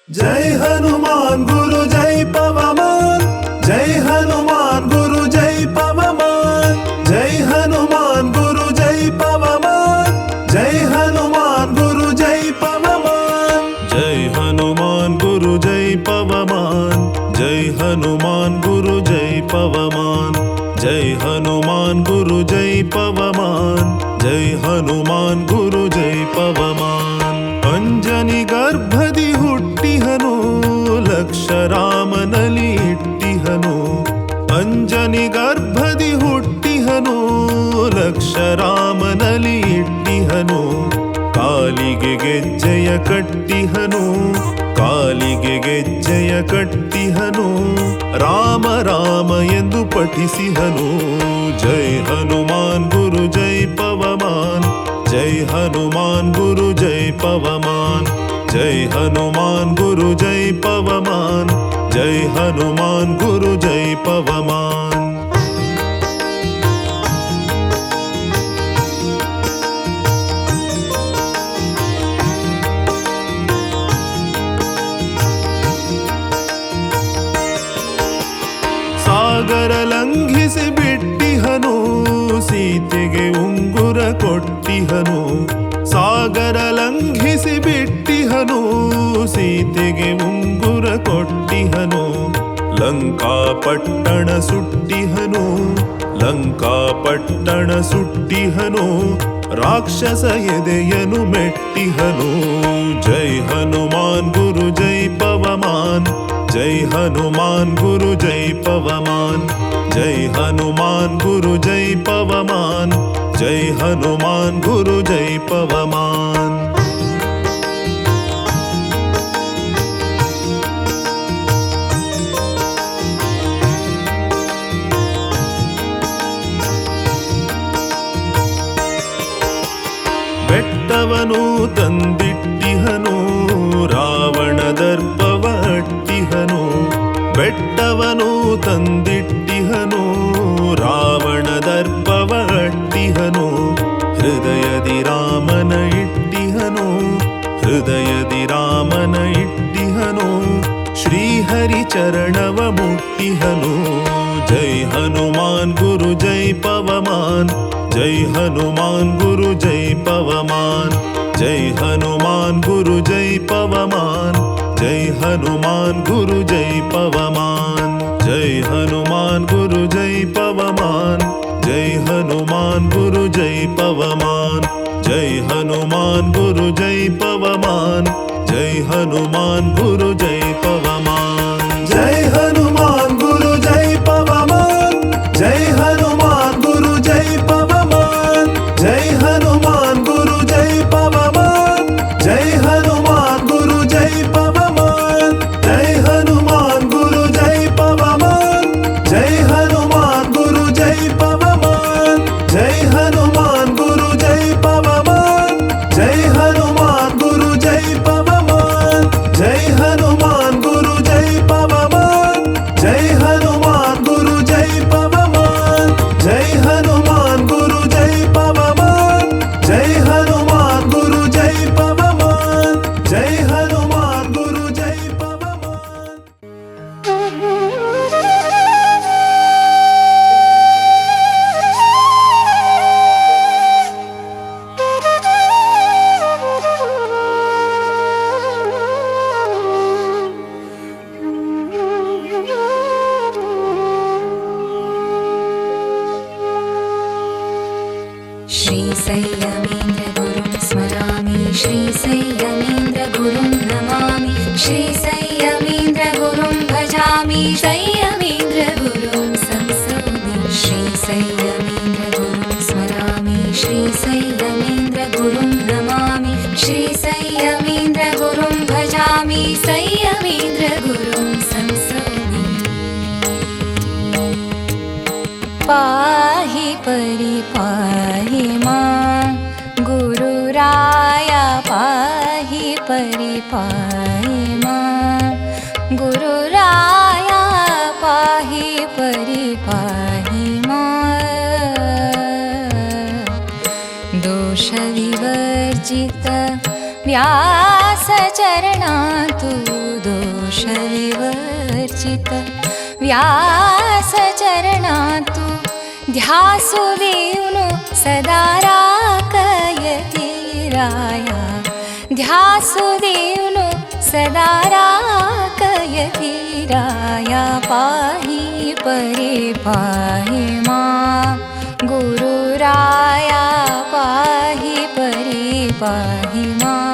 जय हनुमान गुरु जय पवमान, जय हनुमान गुरु जय पवमान, जय हनुमान गुरु जय पवमान, जय हनुमान गुरु जय पवमान, जय हनुमान गुरु जय पवमान, जय हनुमान गुरु जय पवमान, जय हनुमान गुरु जय पवमान, जय हनुमान गुरु जय पवमान। अंजनी गर्भदि ಹುಟ್ಟಿಹನು ಲಕ್ಷ ರಾಮನಲ್ಲಿ ಇಟ್ಟಿಹನು, ಅಂಜನಿ ಗರ್ಭದಿ ಹುಟ್ಟಿಹನು ಲಕ್ಷ ರಾಮನಲ್ಲಿ ಇಟ್ಟಿಹನು, ಕಾಲಿಗೆ ಗೆಜ್ಜೆಯ ಕಟ್ಟಿಹನು, ಕಾಲಿಗೆ ಗೆಜ್ಜೆಯ ಕಟ್ಟಿಹನು, ರಾಮ ರಾಮ ಎಂದು ಪಠಿಸಿಹನು। ಜೈ ಹನುಮಾನ್ ಗುರು ಜೈ ಪವಮಾನ್, ಜೈ ಹನುಮಾನ್ ಗುರು ಜೈ ಪವಮಾನ್, जय हनुमान गुरु जय पवमान, जय हनुमान गुरु जय पवमान। ಸಾಗರ ಲಂಘಿಸಿ ಬಿಟ್ಟಿಹನು, ಸೀತೆಗೆ ಉಂಗುರ ಕೊಟ್ಟಿಹನು, ಸಾಗರ ಲಂಘಿಸಿ ಬಿಟ್ಟಿಹನು, ಸೀತೆಗೆ ಉಂಗುರ ಕೊಟ್ಟಿಹನು, ಲಂಕಾಪಟ್ಟಣ ಸುಟ್ಟಿಹನು, ಲಂಕಾಪಟ್ಟಣ ಸುಟ್ಟಿಹನು, ರಾಕ್ಷಸ ಎದೆಯನು ಮೆಟ್ಟಿಹನು। ಜೈ ಹನುಮಾನ್ ಗುರು ಜೈ ಪವಮಾನ್, ಜೈ ಹನುಮಾನ್ ಗುರು ಜೈ ಪವಮಾನ್, ಜೈ ಹನುಮಾನ್ ಗುರು ಜೈ ಪವಮಾನ್, ಜೈ ಹನುಮಾನ್ ಗುರು ಜೈ ಪವಮಾನ್। ಬೆಟ್ಟವನು ತಂದಿಟ್ಟಿಹನು, ರಾವಣ ದರ್ಪವ ಅಟ್ಟಿಹನು, ಬೆಟ್ಟವನು ತಂದಿಟ್ಟಿಹನು, ರಾವಣ ದರ್ಪವ ಅಟ್ಟಿಹನು, ಹೃದಯದಿ ರಾಮನ ಇಟ್ಟಿಹನು, ಹೃದಯದಿ ರಾಮನ ಇಟ್ಟಿಹನು, ಶ್ರೀಹರಿ ಚರಣವ ಮುಟ್ಟಿಹನು। ಜೈ ಹನುಮಾನ್ ಗುರು ಜೈ ಪವಮಾನ್, ಜೈ ಹನುಮಾನ್ ಗುರು ಜೈ ಪವಮಾನ್, ಜೈ ಹನುಮಾನ್ ಗುರು ಜೈ ಪವಮಾನ್, ಜೈ ಹನುಮಾನ್ ಗುರು ಜೈ ಪವಮಾನ್, ಜೈ ಹನುಮಾನ್ ಗುರು ಜೈ ಪವಮಾನ್, ಜೈ ಹನುಮಾನ್ ಗುರು ಜೈ ಪವಮಾನ್, ಜೈ ಹನುಮಾನ್ ಗುರು ಜೈ ಪವಮಾನ್, ಜೈ ಹನುಮಾನ್ ಗುರು ಜೈ ಪವಮಾನ್। ಜೈ ಹನುಮಾನ್ ಗುರು ಜೈ ಪವಮಾನ್, ಜೈ ಹನುಮಾನ್ ಗುರು ಜೈ ಪವಮಾನ್, ಜೈ ಹನುಮಾನ್ ಗುರು ಜೈ ಪವಮಾನ್, ಜೈ ಹನುಮಾನ್ ಗುರು ಜೈ ಪವಮಾನ್, ಜೈ ಹನುಮಾನ್ ಗುರು ಜೈ ಪವಮಾನ್, ಜೈ ಹನುಮಾನ್ ಗುರು ಜೈ ಪವಮಾನ್, ಜೈ ಹನುಮಾನ್ ಗುರು ಜೈ ಪವಮಾನ್, ಜೈ ಹನುಮಾನ್ ಗುರು ಜೈ ಪವಮಾನ್, ಜೈ ಹನುಮಾನ್ ಗುರು ಜೈ ಪವಮಾನ್, ಜೈ ಹನುಮಾನ್ ಗುರು ಜೈ ಪವಮಾನ್, ಜೈ ಹನುಮಾನ್ ಗುರು ಜೈ ಪವಮಾನ್, ಜೈ ಹನುಮಾನ್ ಗುರು ಜೈ ಪವಮಾನ್, ಜೈ ಹನುಮಾನ್ ಗುರು ಜೈ ಪವಮಾನ್। श्रीसंयमेन्द्रगुरुं स्मरामि, श्रीसंयमेन्द्रगुरुं नमामि, श्रीसंयमेन्द्रगुरुं भजामि, संयमेन्द्रगुरुं संसौमि, श्रीसंयमेन्द्रगुरुं स्मरामि, श्रीसंयमेन्द्रगुरुं नमामि, श्रीसंयमेन्द्रगुरुं भजामि, संयमेन्द्रगुरुं संसौमि। पाहि परिपाहि मां गुरुराया, पाहि परिपाहि मां गुरुराया, पाहि परिपाहि मां। दोषविवर्जित व्यासचरणा तु विरचित व्यास चरणातु ध्यासु देऊनु सदा राखयति राया ध्यासु देऊनु सदा राखयति राया पाहि परे पाहि मां गुरुराया पाहि परे पाहि मां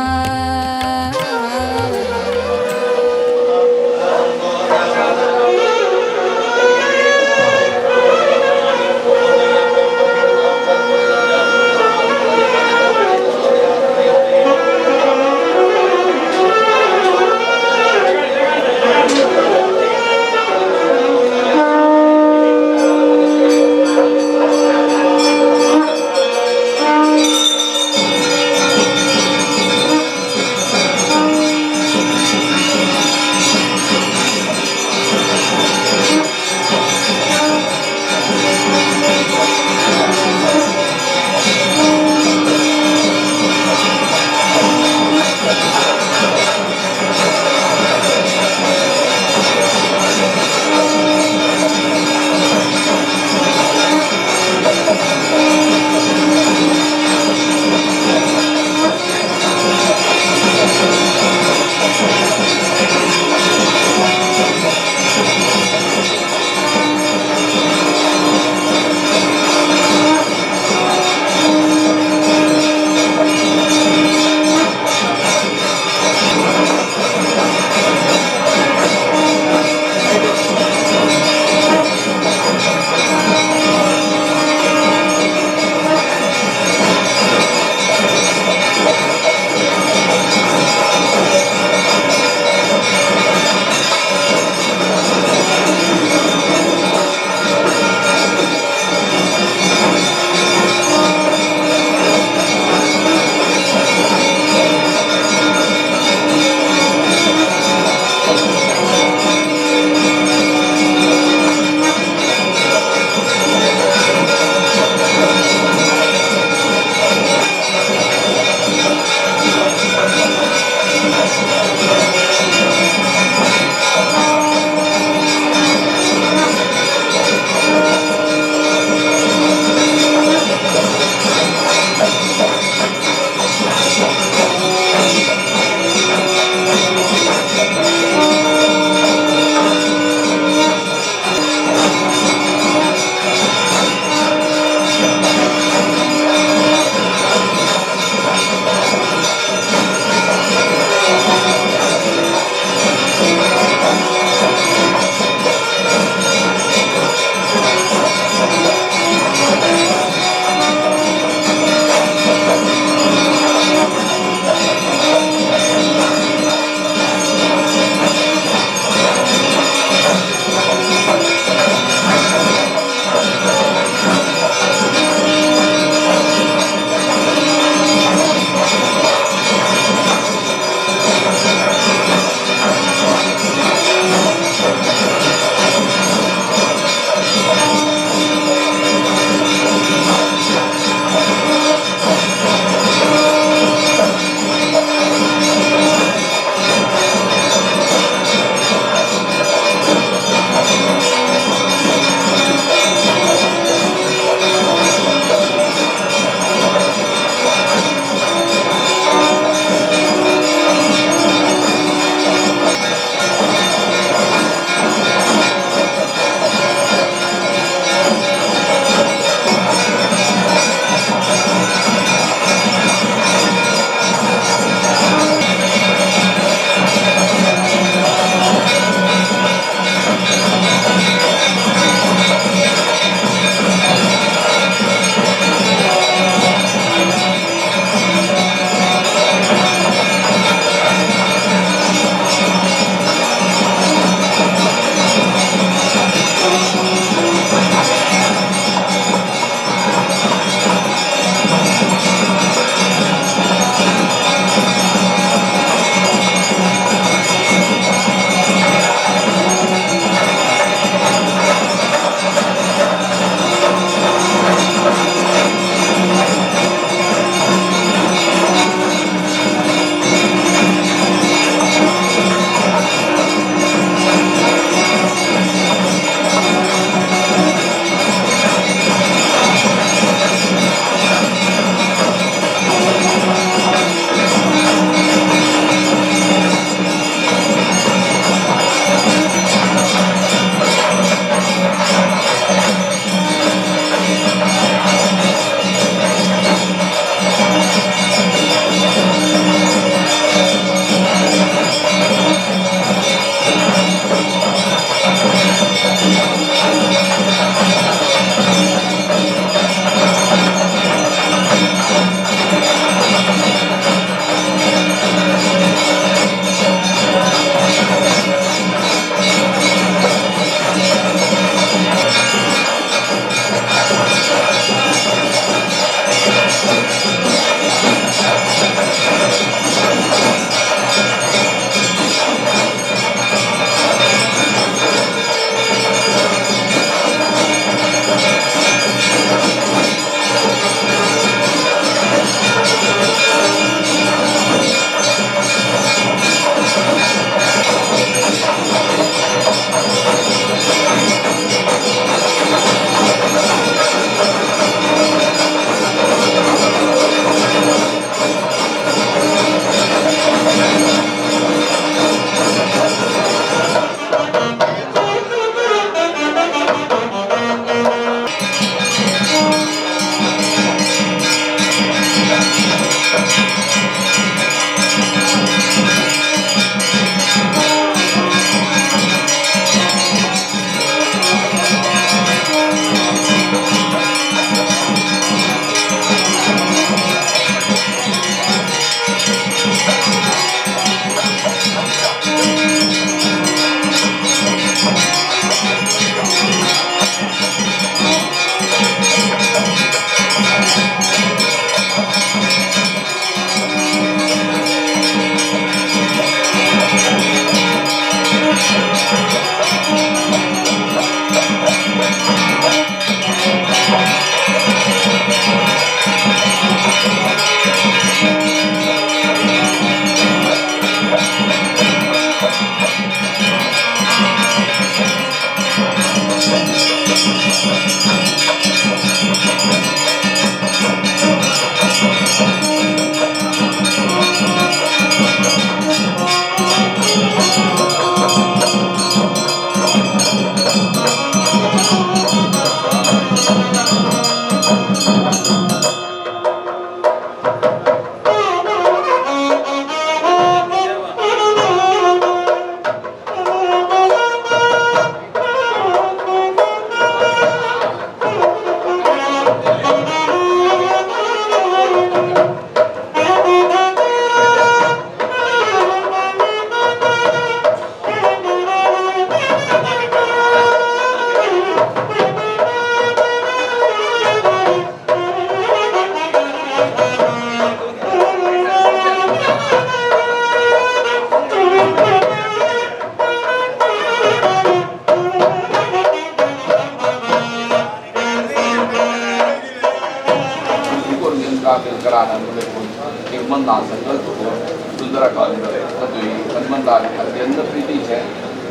हनुमंता संकल्प को सुंदरकांड तद्वि हनुमंता अत्यंत प्रीति है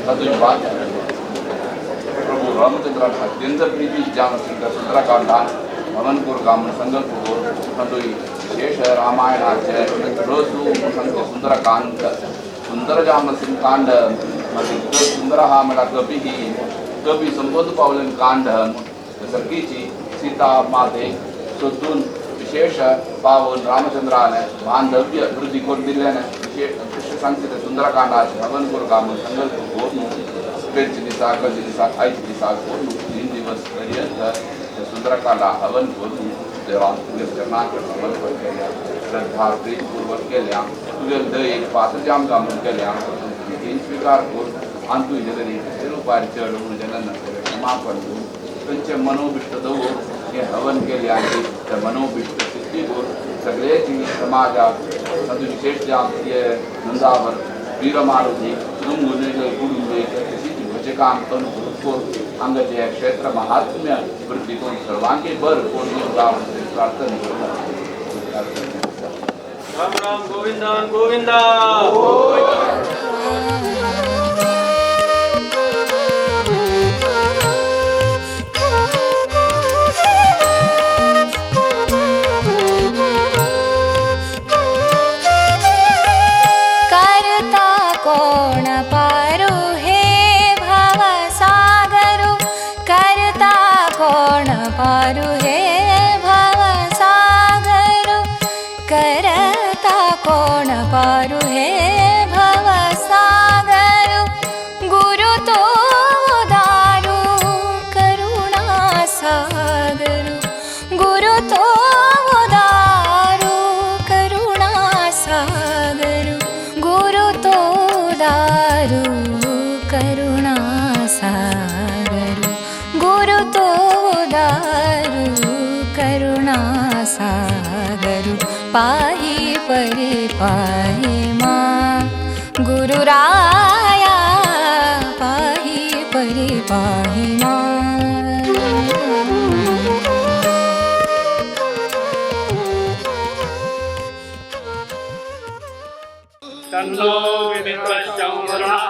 तद्वि बात प्रभु रामचंद्र अत्यंत प्रीति जान सुंदरकांड हवन को काम संकल्प को तद्वि विशेष रामायणाचे रोजू सुंदरकांड सुंदर जाम सिंकांड सुंदर हा मला कभी संबोध पावलन कांड सरकीची सीता माते शोधून विशेष पावन रामचंद्राने बांधव्य वृद्धी करून दिल्याने विशेष सांगितले सुंदरकांडाचे हवन करून काम संकल्प करून पेंच दिसा कधी दिसा आईच दिसा करून 3 दिवस पर्यंत सुंदरकांडा हवन करून देवांच्या चरणांवर समर्पण केल्या श्रद्धा प्रीतीपूर्वक केल्या तुझे एक पात्रजाम काम केल्या स्वीकार करून अंतु जगरी तिरुपारी चढवून जनन समापन त्यांचे मनोभिष्ट दौर हे हवन केले आहे त्या मनोभिष्ट सिद्धीवर सगळेची समाजात अजून विशेष जातीय नंदावर वीरमारुती रुंगुले गुडुंबे तशीच भजकाम करून अंगचे क्षेत्र महात्म्य वृत्ती करून सर्वांगे बर कोणी प्रार्थना करतात राम राम गोविंदा गोविंदा कोण पारू हे भवसागरु करता कोण पारू हे भवसागरु करता कोण पारू हे भवसागरु गुरु तो दारू करुणा सागरु गुरु तो दारू करुणा सागरु गुरु तो दारू करुणा सागरु गुरु तो दारू करुणा सागरु पाहि परि पाहि मा गुरुराया पाहि परि पाहि मा तन्नो विद्वश्चौर्णः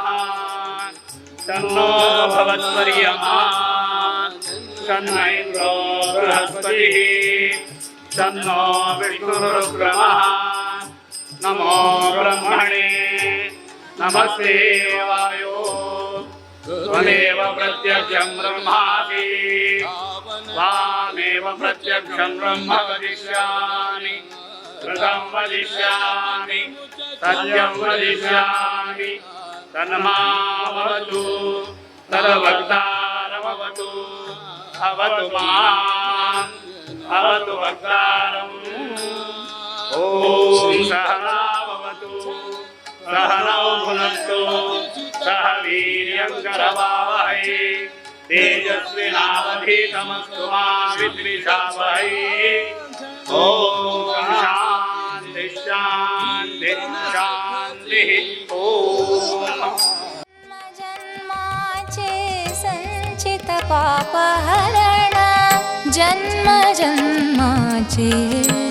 तन्नो भवत्वर्यमा तन्न इन्द्रो बृहस्पतिः तन्नो विष्णुरुक्रमः नमो ब्रह्मणे नमस्ते वायो त्वमेव प्रत्यक्षं ब्रह्मासि त्वामेव प्रत्यक्षं ब्रह्म वदिष्यामि कृतं वदिष्यामि सत्यं वदिष्यामि तन्मामवतु तद्वक्तारमवतु अवतु माम् अवतु वक्तारम् ॐ सहनावतु सहनौ भुनक्तु सह वीर्यं करवावहै तेजस्विनावधीतमस्तु मा विद्विषावहै ॐ शान्ति शान्ति शान्तिः ॐ जन्माचे संचित पापहरण जन्म जन्माचे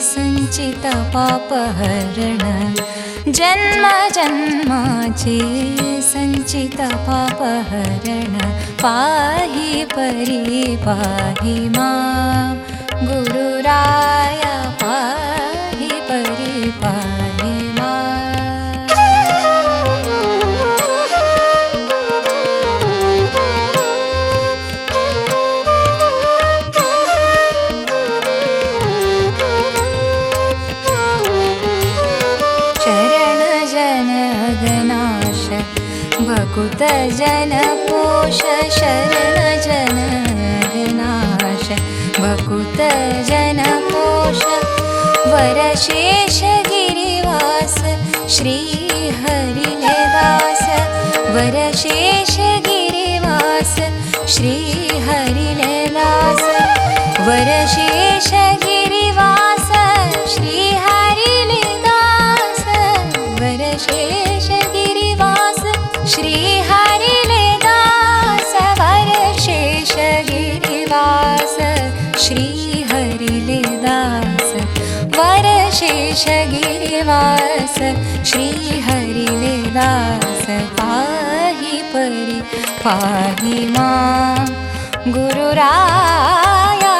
संचित पापहरण जन्म जन्माचे संचित पापहरण पाहि परि पाहि मां गुरुराया पाहि परि पाहि भकुत जन पोष शरण जन गनाश भकुत जन पोष वरशेष गिरिवास श्री हरिदास वरशेष गिरिवास श्री हरिदास वरशेष गिरिवास श्री हरिदास वरशेष गिरिवास श्री हरिदास वरशेष गिरिवास श्री हरिदास वरशेष गिरिवास श्री हरिलेदास पाहि परि पाहि मां गुरुराया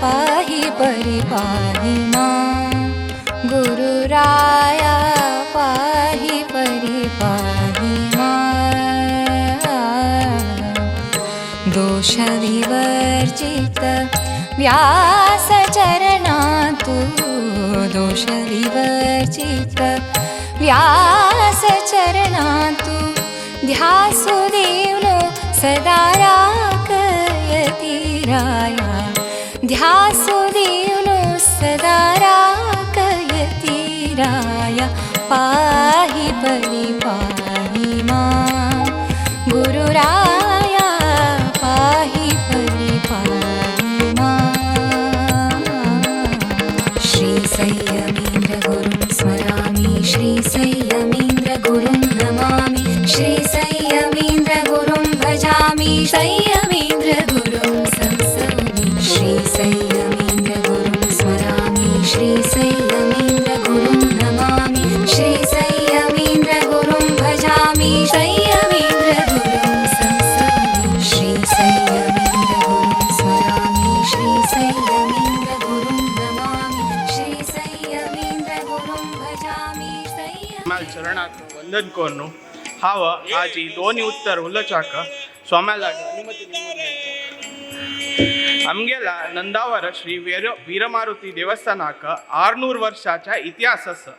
पाहि परि पाहि मां गुरुराया पाहि परि पाहि मां दोषविवर्जित व्यासचरणातु दोषविवर्जित व्यासचरणातु ध्यासुदेवनो सदा राकयति राया ध्यासुदेवनो सदा राकयति राया पाहि परि पाहि मां गुरुराया पाहि परि पाहि मां श्रीसंयमीन्द्रगुरुं स्मरामि श्रीसंयमीन्द्रगुरुं नमामि श्रीसंयमीन्द्रगुरुं भजामि संयमीन्द्रगुरुं संसौमि श्रीसंयमीन्द्रगुरुं स्मरामि श्रीसंयमीन्द्रगुरुं नमामि श्रीसंयमीन्द्रगुरुं भजामि संयमीन्द्रगुरुं संसौमि श्रीसंयमीन्द्रगुरुं स्मरामि श्रीसंयमीन्द्रगुरुं नमामि श्रीसंयमीन्द्रगुरुं भजामि स्वाम्याल चरणात वंदन करून हाव आजी दोन्ही उत्तर उलचाक स्वाम्याला अनुमती निवडून आमगेला नंदावर श्री वीरमारुती देवस्थानाक 600 वर्षाचा इतिहास आसा.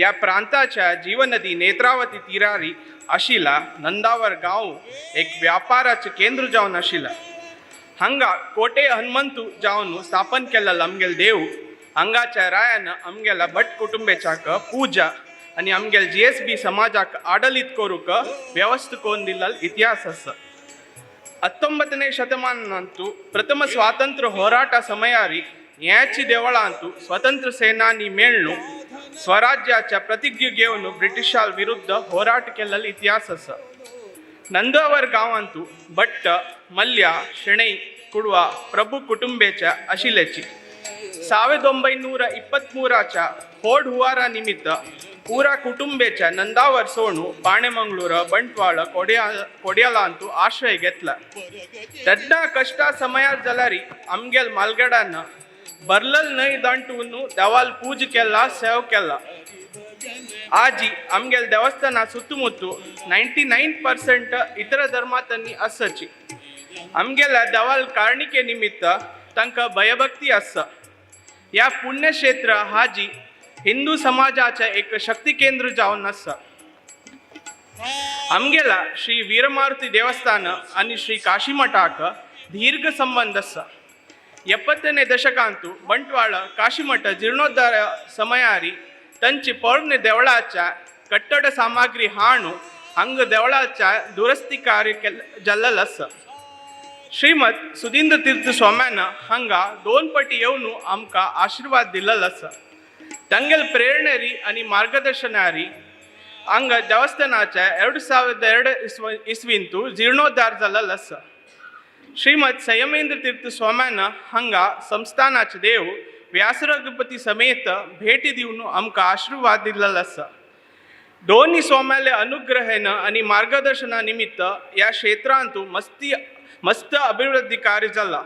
या प्रांताच्या जीवनदी नेत्रावती तीरारी आशिला नंदावर गांव एक व्यापाराचे केंद्र जावन आशिला. हांगा कोटे हनुमंतू जावन स्थापन केलेला आमगेल देव हांगाच्या रायान आमगेला भट कुटुंबेच्याक पूजा आणि आमगेल GSB समाजाक आडलीत करूक व्यवस्था करून दिलेला इतिहास आसा. 19ನೇ ಶತಮಾನಂತೂ ಪ್ರಥಮ ಸ್ವಾತಂತ್ರ್ಯ ಹೋರಾಟ ಸಮಯಾರಿ ह्याची देवळांतू स्वतंत्र सेनानी मेळणू स्वराज्याच्या प्रतिज्ञे घेऊन ब्रिटिशां विरुद्ध होराट केलेला इतिहास असा. नंदावर गावांतू भट्ट मल्ल्या शेणै कुडवा प्रभू कुटुंबेच्या आशिल्ल्याची 1923च्या होड हुवारा निमित्त पूरा कुटुंबेच्या नंदावर सोडू बाणेमंगळूर बंटवाळ कोड्यालांतू आश्रय घेतला. तेन्ना कष्टा समयार जाल्यारी आमगेल मालगडान बर्लल न्हंय दांटून देवाल पूज केला सेव केला. आजी आमगेल देवस्थाना सुತ್ತಮುತ್ತು 99% इतर धर्मातनी आसची. आमगेल्या देवाल कारणिके निमित्त तांकां भयभक्ती आसा. या पुण्यक्षेत्र हाजी हिंदू समाजाचे एक शक्ती केंद्र जावन आसा. आमगेला श्री वीरमारुती देवस्थान आणि श्री काशी मठाक दीर्घ संबंध आसा. 70ನೇ दशकांतू बंटवाळ काशीमठ जीर्णोद्धार समयारी तांची पोरणे देवळाच्या कट्टड सामग्री हाणू हांग देवळाच्या दुरुस्ती कार्य जाल्लेलें आसा. श्रीमद सुधींद्र तीर्थ स्वाम्यान हांगा 2 पटी येवन आमकां आशीर्वाद दिल्लो आसा. तांगेल प्रेरणेरी आणि मार्गदर्शनारी हांगा देवस्थानाच्या 2002 इसवींतू जीर्णोद्धार जाल्लो आसा. श्रीमद संयमेंद्र तीर्थ स्वाम्यान हांगा संस्थानाचे देव व्यासरघुपती समेत भेटी दिवन आमकां आशीर्वाद दिल्लो आसा. दोन्ही स्वाम्याले अनुग्रहेन आणि मार्गदर्शना निमित्त या क्षेत्रांतू मस्त अभिवृद्धी कार्य जाला.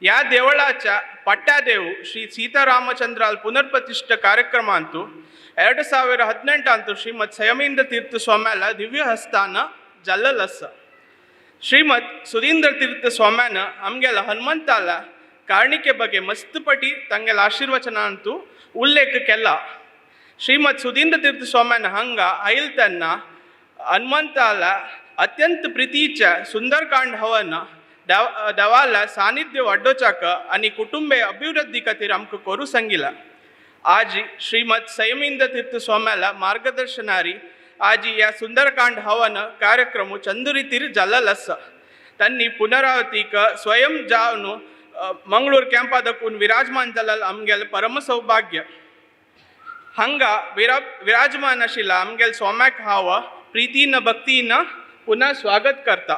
या देवळाच्या पट्टादेव श्री सीतारामचंद्राल पुनर्प्रतिष्ठा कार्यक्रमांतू 2018 श्रीमद संयमेंद्र तीर्थ स्वाम्याला दिव्य हस्तान जाल्लेलें आसा. श्रीमद सुधींद्र तीर्थ स्वाम्यान आमगेला हनुमंताला कारणिके ಬಗ್ಗೆ मस्तपटी तांगेला आशीर्वचनांतू उल्लेख केला. श्रीमद सुधींद्र तीर्थ स्वाम्यान हांगा आयल तेन्ना हनुमंताला अत्यंत प्रितीच्या सुंदरकांड हवन देवाला सानिध्य वाडोवच्याक आनी कुटुंबे अभिवृद्धी खातीर आमकां करूं सांगिला. आज श्रीमद संयमेंद्र तीर्थ स्वाम्याला मार्गदर्शनारी आज या सुंदरकांड हवन कार्यक्रम चंदुरीतीर जाल्लो आसा. तांणी पुनरावतीक स्वयं जावन मंगळूर कॅम्पादकून विराजमान जाल्लें आमगेल परम सौभाग्य. हांगा विराजमान आशिल्ला आमगेल स्वाम्याक हांव प्रितीन भक्तीन पुनः स्वागत करता.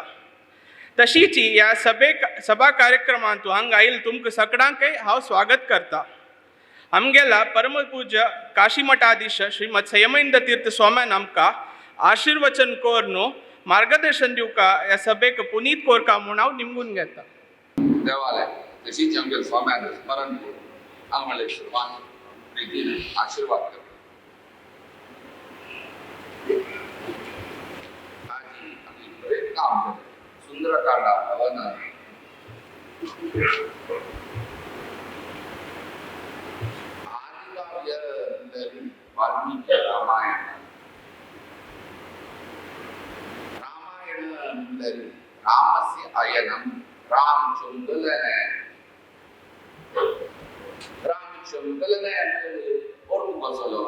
तशीच या सभा कार्यक्रमांतू हांगा आयिल्ल्या तुमकां सगळ्यांकय हांव स्वागत करता. आमगेला परमपूज्य काशी मठाधीश श्रीमद संयमेंद्र तीर्थ स्वाम्यान आमकां आशीर्वचन कोरनो मार्गदर्शन दिवका ह्या सभेक पुनीत कोरका म्हूण हांव निमगून घेता. देवालय तशीच आमच्या स्वाम्यान स्मरण करून आम्हाला सर्वांना प्रीतीने आशीर्वाद करतो. आजी आम्ही बरेच काम केलं. सुंदरकांडा हवन आदिकाव्य वाल्मीकि रामायण रामस्य अयनं रामचंद्रने और बसलो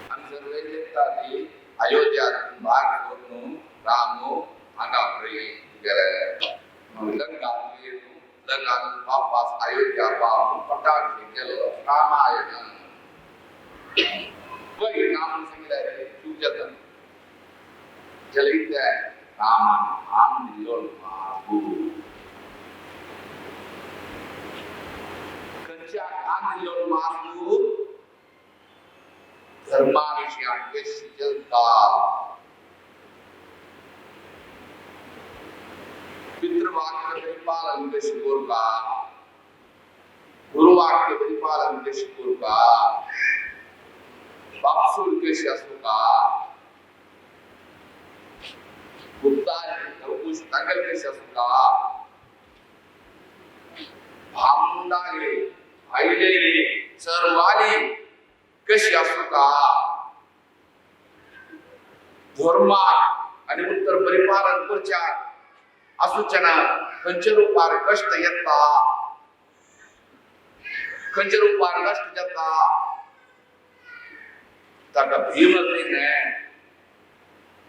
हम सर्वे देखता थी अयोध्या बाग करून रामो हांगा प्रिय गेले लंका वापस अयोध्या पावून पटाक गेलो रामायण वही राम सांगितले तुझ्या जलित रामान आम दिलोल मागू कंचा आम दिलोल मागू धर्माविषयाचे जलता पितृवाक्य परिपालन के शिकोर का गुरुवाक्य परिपालन के शिकोर का बापसुल के शास्त्र का गुप्ता कुछ तंगल के शास्त्र का भामुंडाले आईले सरवाली के शास्त्र का धर्म आणि उत्तर परिपालन करच्या असूचना खंचरूपार कष्ट येता खंचरूपार कष्ट येता ताका भीमसेने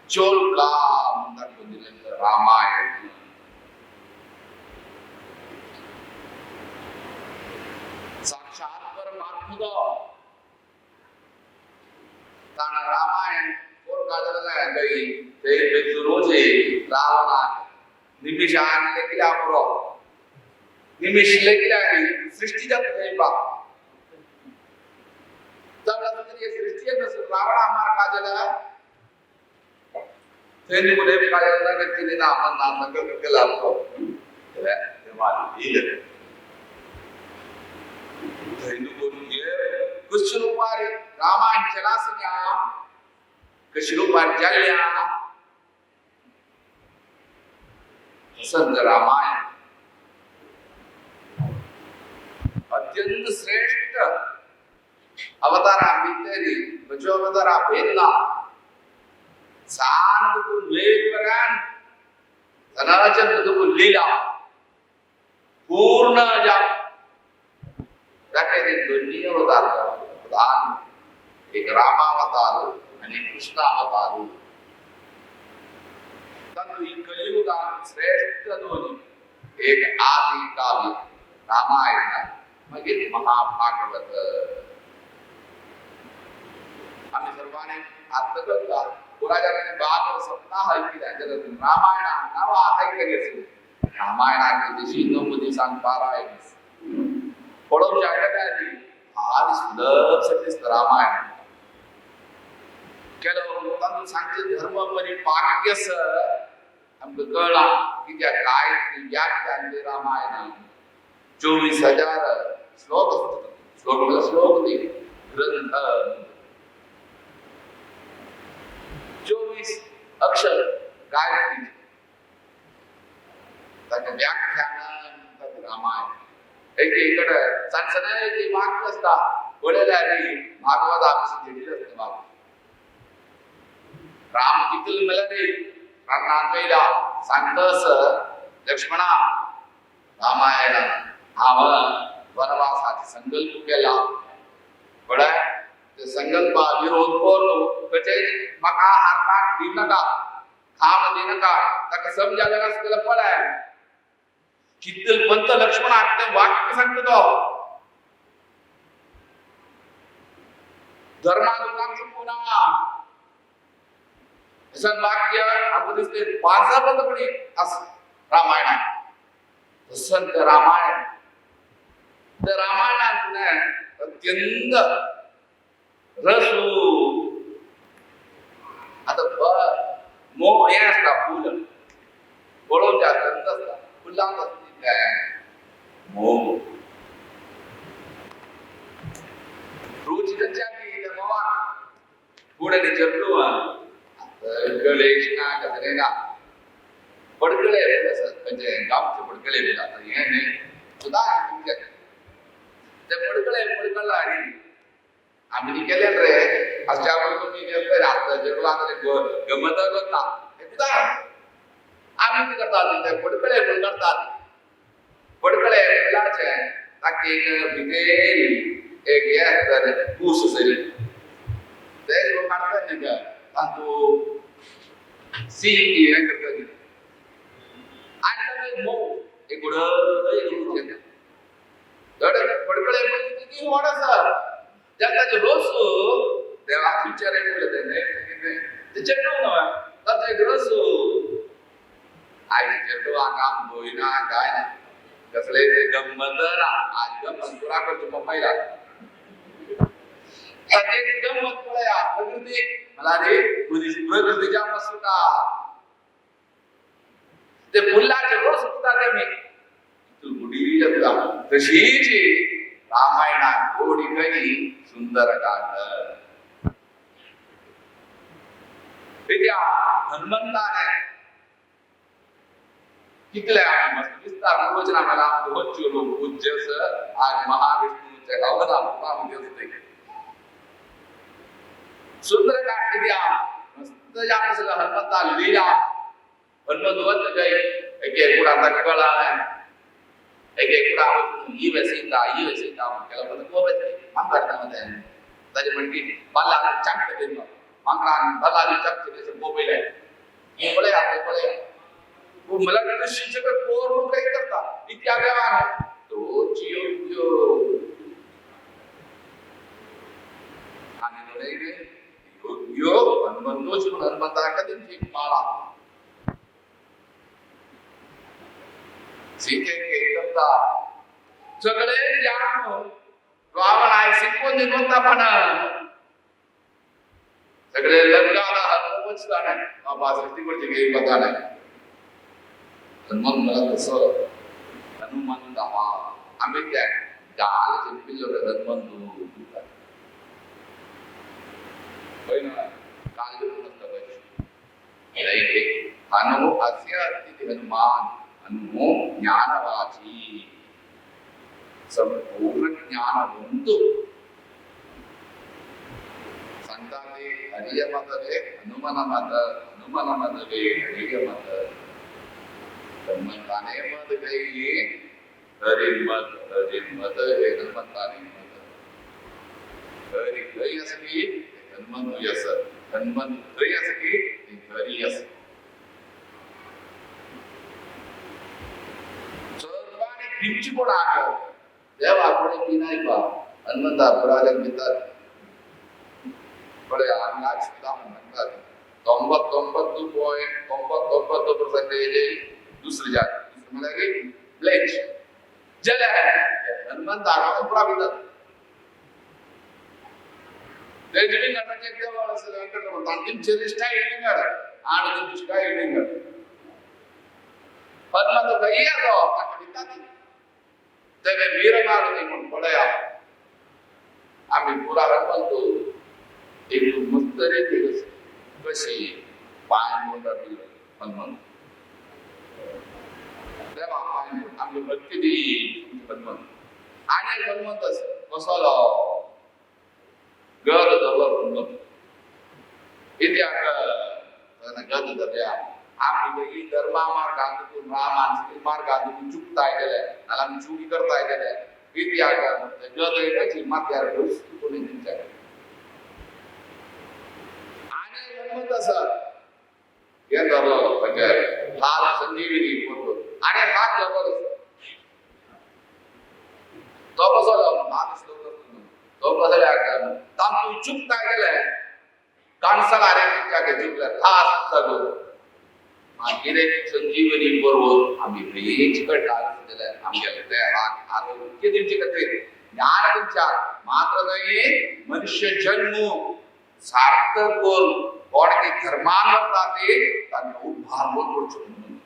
चोल का म्हणतात दिलेलं रामायण साक्षात परमात्मा ताना रामायण कोण गाजरला गई ते रोजे रावणा निमिषान लेकिला प्रो निमिष लेकिला सृष्टी जात गई बा तब तरी सृष्टी में रावण हमार काजला तेने बोले काजला ना गति ना अपन नाम संकल्प के लाभ को है देवाली ये हिंदू बोलिए कुछ रूपारे रामायण चला सन्या कुछ रूपार जल्या संत रामायण अत्यंत श्रेष्ठ अवतारा भीतरी बचो अवतारा भेदना सांग को लेवरान धनाचंद को लीला पूर्ण जा रखे दोन्ही अवतार प्रधान एक रामावतार आणि कृष्णावतार तनु कलियुगात श्रेष्ठ दोन्ही एक आदि काव्य रामायण मग महाभागवत आम्ही सर्वांनी आत्मकथा पुराजाने बाग सप्ताह ऐकले ज्यात रामायण नाव ऐकले रामायणाचे दिवशी 9 दिवसांत पारायण पडों जागतानी आदि सुलभ रामायण केलो तनु सांगते धर्म परिपाक्यस हमको कळला की त्या काय व्याख्यान दे रामायण 24,000 श्लोक दी ग्रंथ 24 अक्षर गायत्री त्याचे व्याख्यान रामायण एकीकडे संसदेची वाक्य असता बोलेला रे भागवत आमची दिलेलं असतं बाबा राम कितल मला रे रानांतला सांगतस लक्ष्मणा रामायण हाव वनवासाची संकल्प केला बडा ते संकल्पा विरोध करू कचे मका हारकाट दिन नका खाम दिन नका तक समजायला नसलं पडाय कितल पंत लक्ष्मण आते वाक्य सांगतो तो धर्मानुसार पुन्हा असं वाक्य आपण दिसते 5 पदपडी अस रामायण संत रामायण तर रामायणात अत्यंत रसू आता मोह हे असता फुल बोलून त्या गंध असता फुलांत काय मोह रोज त्यांच्या मावा पुढे चलू गणेश ना कसं ना पडकळे म्हणजे गावचे पडकळे आता हे नाही सुद्धा ते पडकळला आणि आम्ही केले रे अशा तुम्ही गेलो राहता जेवढा गमत करता आम्ही ते करतात ते पडकळे करतात पडकळे फुलाचे ताकी भितेरी एक हे पूस असेल ते लोक काढतात नाही का तांतू सी हे करतात आणि मऊ एक उडं पडकळे किती मोठा सर जगाचे रोज देवा विचार ते चेटू नव्हे तर ते ग्रस आई चेटू काम होईना काय ना कसले ते गंमत आज गंमत तुला करतो मुंबईला ते गंमत पळया प्रकृती मला रे प्रकृतीच्या मस्त का ते फुलाचे रोज सुद्धा ते मी तू गुडी जगता तशीच रामायणात गोडी कधी सुंदर काढ त्या हनुमंताने कितल्या मस्त विस्तार प्रवचन आम्हाला वच्चूलो पूज्यस आज महाविष्णूचे अवतार दिसते सुंदर काढ द्या मस्त जाण सगळं हनुमंता लीला हनुमंत गई एक कुडा तकला एक ही वसीता केला पण को बचे मांगडमध्ये त्याचे म्हणती बाला चाकते देन मांगडा बाला चाकते देसे मोबाईल हे पळे वो मला कृषीचे कोर काही करता इतके आगेवान तो जियो आणि नाही यो हनुमंतोच हनुमंता कधी माला सीखे के करता सगळे जाण रावण आहे शिकवून निघता पण सगळे लंकाला हनुमंत नाही बाबा सृष्टीवरची काही पता नाही हनुमान मला तसं हनुमान हा आम्ही त्या गालचे पिल्लर हनुमान काल हनुमो अस्य हनुमान हनुमो ज्ञानवाची संपूर्ण ज्ञानवंतु संताने हरियमतले हनुमनमतले हरियमत हनुमंताने मत गई हरिमत हे हनुमंताने मत हरि गई असकी हनुमंत यस हनुमंत गई असकी हरि यस पिंची पण आग देवा कोणी की नाही पा हनुमंता पडायला घेतात पडे अंगात सुद्धा म्हणतात 99.99% दुसरी जात म्हणजे ब्लेच जल हनुमंता पडा घेतात ते जीवन नाटक एकदम असं वेंकट म्हणतात तीन चेरिष्ठा एडिंग आणि दुष्टा एडिंग हनुमंत काही असो घेतात तेरे वीरमार्ग म्हणून पडया आम्ही पुरा हनुमंतो एक मस्तरे दिवस कशी पाय मोठा दिल हनुमंत देवा पाय आम्ही भक्ती दी हनुमंत आणि हनुमंत बसवलो घर धरलं हनुमंत इथे आता गद धरल्या आम्ही धर्मा मार्गातून रामांची मार्गातून चुकता गेले मला मी चुकी करता गेले किती आकार जग येण्याची मात्यार कोणी त्यांच्याकडे आणि हनुमंत असं हे धरलं म्हणजे हात संजीवनी बोलतो आणि हात जबरदस्त तो बसवला हात तो बसवला तांतू चुकता गेले कांसला रे त्याच्याकडे चुकलं हात सगळं मागीर एक संजीवनी बरोबर आम्ही बेच कळटा जाल्यार आमगेले देहाक आरोग्य दिवचे खातीर ज्ञान दिवच्याक मात्र न्हय मनुष्य जन्म सार्थक करून कोण की धर्मान वता ते तांकां उद्धार करचो म्हणून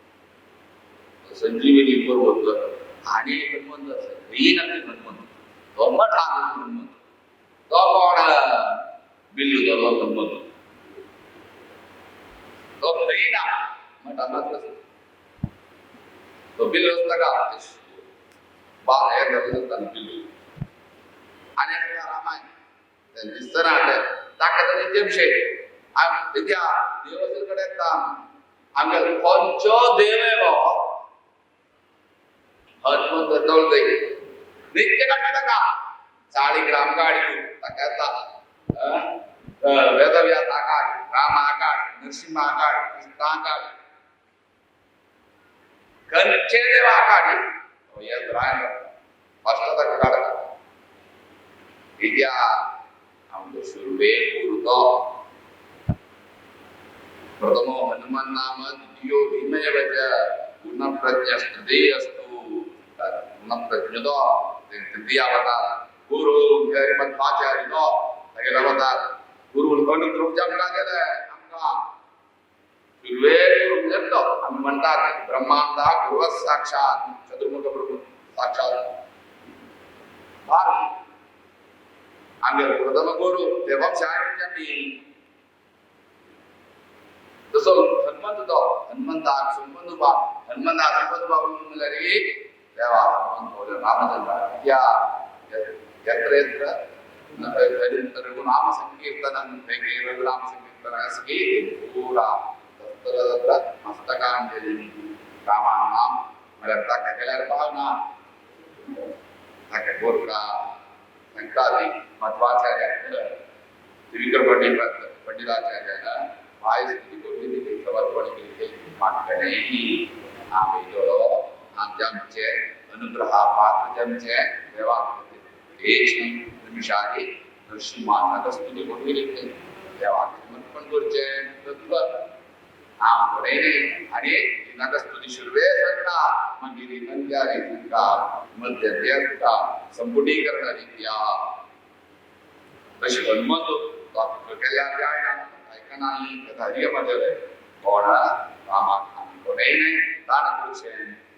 संजीवनी बरोबर आणि हनुमंत आसा रीन आनी हनुमंत तो मठा हनुमंत तो कोण बिल्लू दोलो हनुमंत तो खरीना मठात तो बिल्लू असता का बा हे करता बिल्लू आणि रामायण दिसतना ताका तरी जेमशे त्या देवाकडे येता आमगे खंयचो देव येलो हनुमंत तळते नित्य काढता ताका 40 ग्राम काढ ताका येता वेदव्यास आकाड राम आकाड नरसिंह आकाड कृष्ण आकाड खंयचे देव आकाडी तो येत रायन फस्ट ताका काढता इत्या आमचो सुरवे पुरतो प्रथमो हनुमान नाम द्वितीयो भीमय वच गुण प्रज्ञस्तुते अस्तु गुण प्रज्ञतो तृतीय अवतार गुरु श्रीमद्वाचार्यो सगळे अवतार गुरु अनुग्रह जमला गेले आमका सुरवे गुरु जमतो आम्ही म्हणतात ब्रह्मांदा गुरु साक्षात चतुर्मुख प्रभू साक्षात भार आमगे प्रथम गुरु देवम शायरी तसो हनुमंताक संबंध भाव म्हणल्यार देवा संबंध रामचंद्र या यत्र रघुनाम संकीर्तनं रघुनाम संकीर्तन असकी पूरा तत्र मस्तकांजलि रामानाम म्हळ्यार ताका केल्यार भावना ताका गोरका संकादी मध्वाचार्य त्रिविक्रम पंडिताचार्याला वायस स्तुती समर्पण केले मागणे आम्ही जोडो आमचे अनुग्रहा पात्र जमचे देवा एक निमिषाची नरसिंहानाक स्तुती केली देवा समर्पण करचे तत्व आम बरेने आणि नाका स्तुती शुरवे संका मागीर नंद्यारी संका मध्य देवता संपुटीकरण रीत्या तशी हनुमंत केल्या जायना नाही धैर्यमध्ये कोण रामाक आम्ही कोणीही नाही दान करचे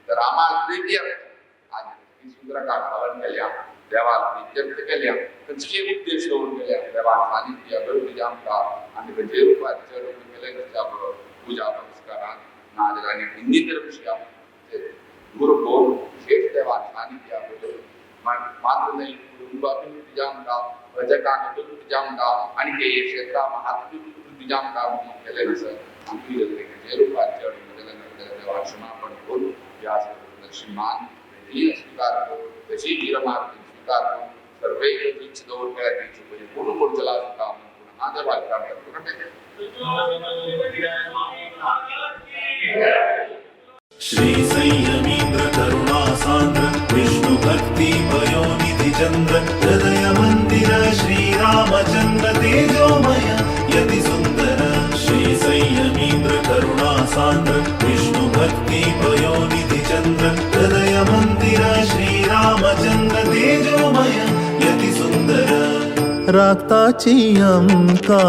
तर रामाक प्रीती आज सुंदरकांड हवन केल्या देवाक प्रीत्यक्त केल्या खंयचे उद्देश दवरून केल्या देवाक सानिध्य गरजेचे आमकां आनी खंयचे रूपाचे रूप केले त्याच्या बरोबर पूजा नमस्कारांत नाजाल्यार आनी हिंदीतर विशया गुरु भोव शेष देवाक सानिध्य मात्र नाही कुटुंबातून जामकां भजकांक दूर जामकां आनी हे क्षेत्रा महात्म्य जाम काम केले नसत आमची जे रूपाचे देवा क्षमापण करून या नरसिंहान स्वीकार करून तशी वीरमार्ग स्वीकार करून सर्व इच्छ दौर करायची म्हणजे पूर्ण पुढचला काम पुन्हा देवा श्री संयमींद्र करुणा सांद्र विष्णु भक्ति पयोनिधि चंद्र हृदय मंदिर श्री रामचंद्र तेजोमय यति सुंदर श्री संयमींद्र करुणा सांद्र विष्णु भक्ति पयोनिधि चंद्र हृदय मंदिर श्री रामचंद्र तेजोमय यति सुंदर राक्ताची अंका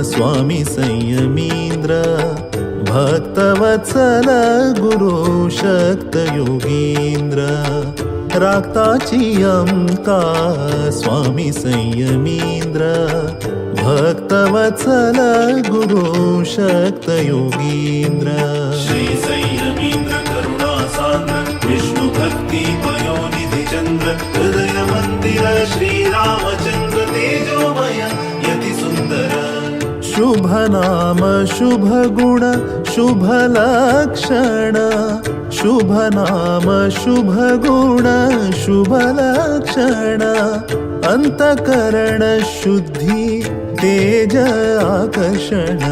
स्वामी संयमींद्र भक्तवत्सल गुरु शक्त योगींद्र राक्ताची अंका स्वामी संयमींद्र भक्तवत्सल गुरु शक्त योगींद्र श्री संयमींद्र करुणा सांद्र विष्णु भक्ति पयोनिधि चंद्र हृदय मंदिर श्री रामचंद्र तेजोमय यति सुंदर शुभ नाम शुभ गुण शुभ लक्षण शुभ नाम शुभ गुण शुभ लक्षण अंतकरण शुद्धि तेज आकर्षण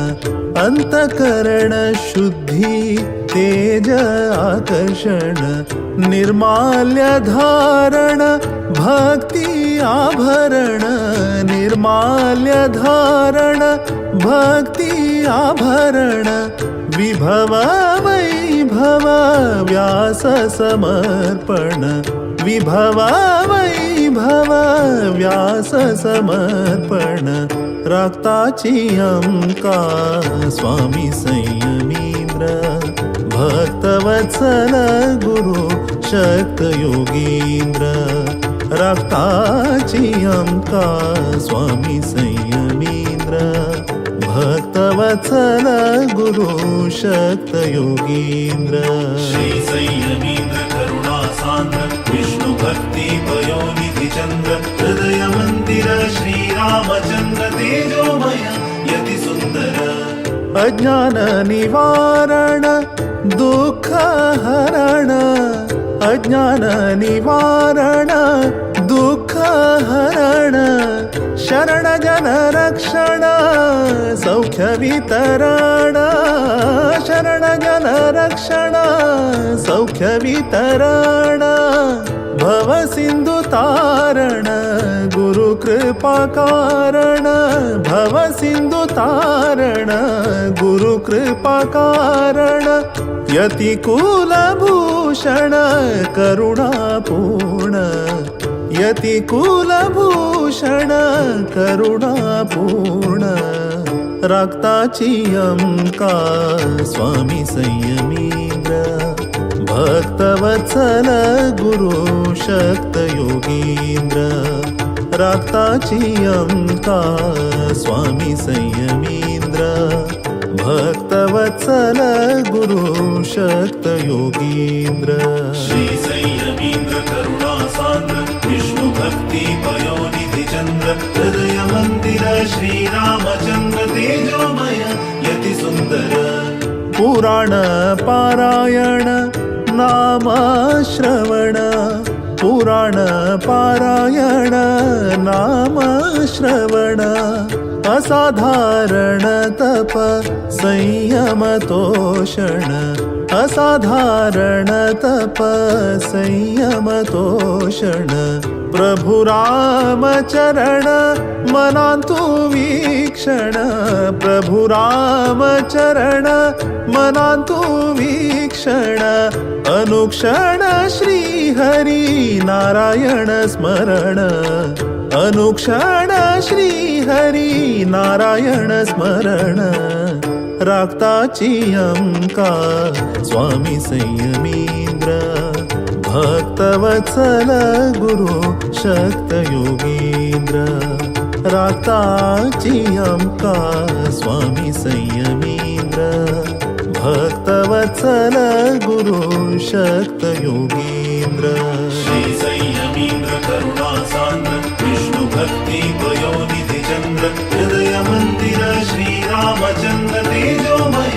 अंतकरण शुद्धि तेज आकर्षण निर्माल्य धारण भक्ति आभरण निर्माल्य धारण भक्ति आभरण विभव वैभव व्यास समर्पण विभव वैभव व्यास समर्पण रक्ताची अंका स्वामी संयमींद्र भक्तवत्सल गुरु शक्त योगींद्र रक्ताची अंका स्वामी संयमींद्र भक्तवत्सल गुरु शक्त योगींद्र श्री संयमींद्र करुणा सान्द्र विष्णु भक्ति पयोनिधि चंद्र हृदय मंदिर श्री रामचंद्र तेजोमय यति सुंदर अज्ञान निवारण दुःख हरण अज्ञान निवारण दुःख हरण शरण जन रक्षण सौख्य वितरण शरण जन रक्षण सौख्य वितरण भव सिंधु तारण गुरु कृपा कारण भव सिंधु तारण गुरु कृपा कारण यति कुलभूषण करुणापूर्ण यति कुलभूषण करुणापूर्ण रक्ताची अंका स्वामी संयमींद्र भक्तवत्सल गुरु शक्त योगींद्र रक्ताची अंका स्वामी संयमींद्र भक्तवत्सल गुरु शक्त योगींद्र श्री संयमींद्र करुणा सान्द्र विष्णु भक्ति पयोनिधि चंद्र हृदय मंदिर श्री रामचंद्र तेजोमय यति सुंदर पुराण पारायण नाम श्रवण पुराण पारायण नाम श्रवण असाधारण तप संयम तोषण असाधारण तप संयम तोषण प्रभु रामचरण मनांतु वीक्षण प्रभु रामचरण मनांतु वीक्षण अनुक्षण श्री हरी नारायण स्मरण अनुक्षण श्री हरी नारायण स्मरण रक्ताची अंका स्वामी संयमींद्र भक्तवत्सल गुरु शक्त योगींद्र रक्ताची अंका स्वामी संयमींद्र भक्तवत्सल गुरु शक्त योगींद्र श्री संयमींद्र करुणा सान्द्र विष्णु भक्ति पयोनिधि चंद्र हृदय मंदिर श्री रामचंद्र तेजोमय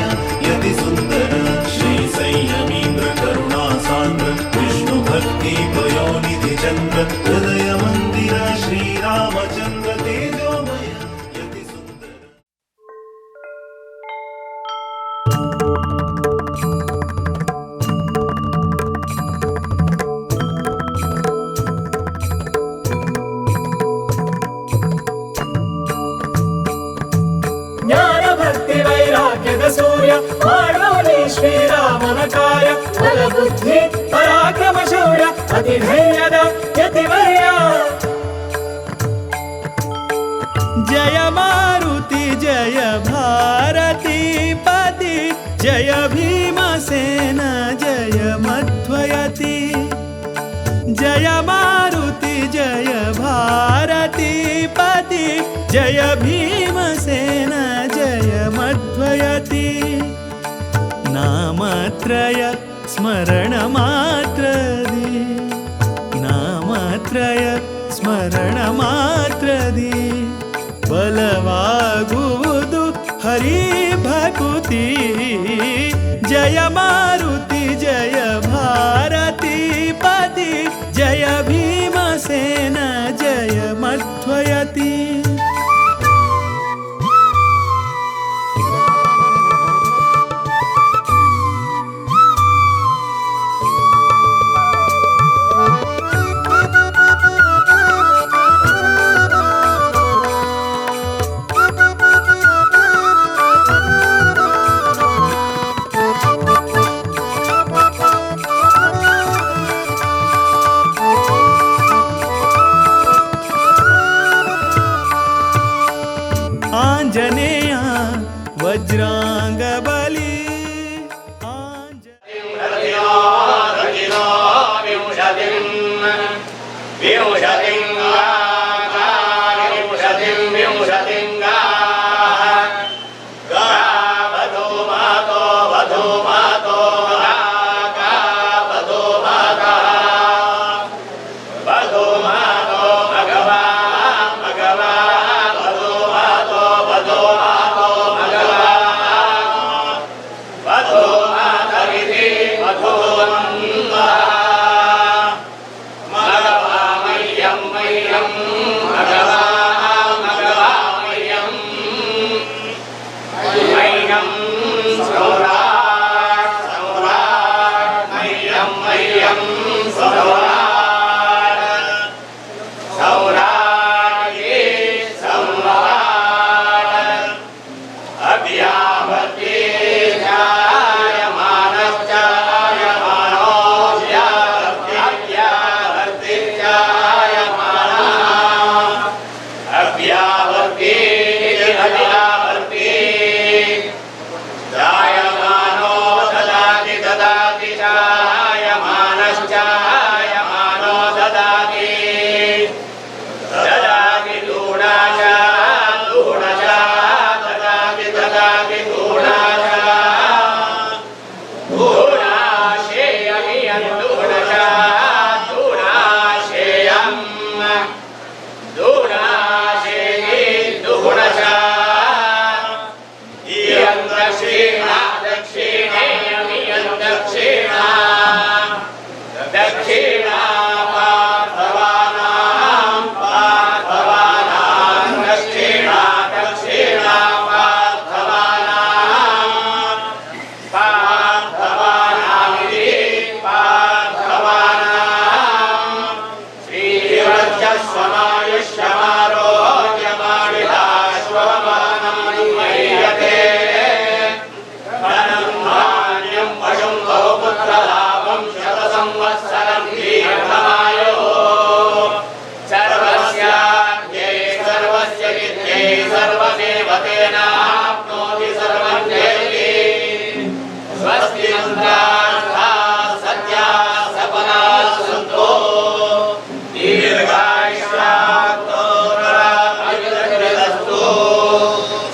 यति सुंदर श्री संयमींद्र करुणा सान्द्र विष्णु भक्ति पयोनिधि चंद्र हृदय मंदिर श्री रामचंद्र तेजोमय यति सुंदर ಜ್ಞಾನ ಭಕ್ತಿ ವೈರಾಗ್ಯದ ಸೂರ್ಯ ಮಾಡೋನಿ ಶ್ರೀರಾಮನ ಕಾರ್ಯ ಬಲ ಬುದ್ಧಿ ಪರಾಕ್ರಮ ಶೌರ್ಯ ಅತಿ ಧೈರ್ಯದ ಯತಿವರ್ಯ जय मारुति जय भारती पति जय भीमसेन जय मध्वयति जय मारुति जय भारती पति जय भीमसेन जय मध्वयति नामत्रय स्मरण मात्रदी नामत्रय स्मरण मात्रदी बलवागुವುದು हरि भकुति जय मारुति जय भारती पति जय भीमसेन जय मध्वयति चांग बली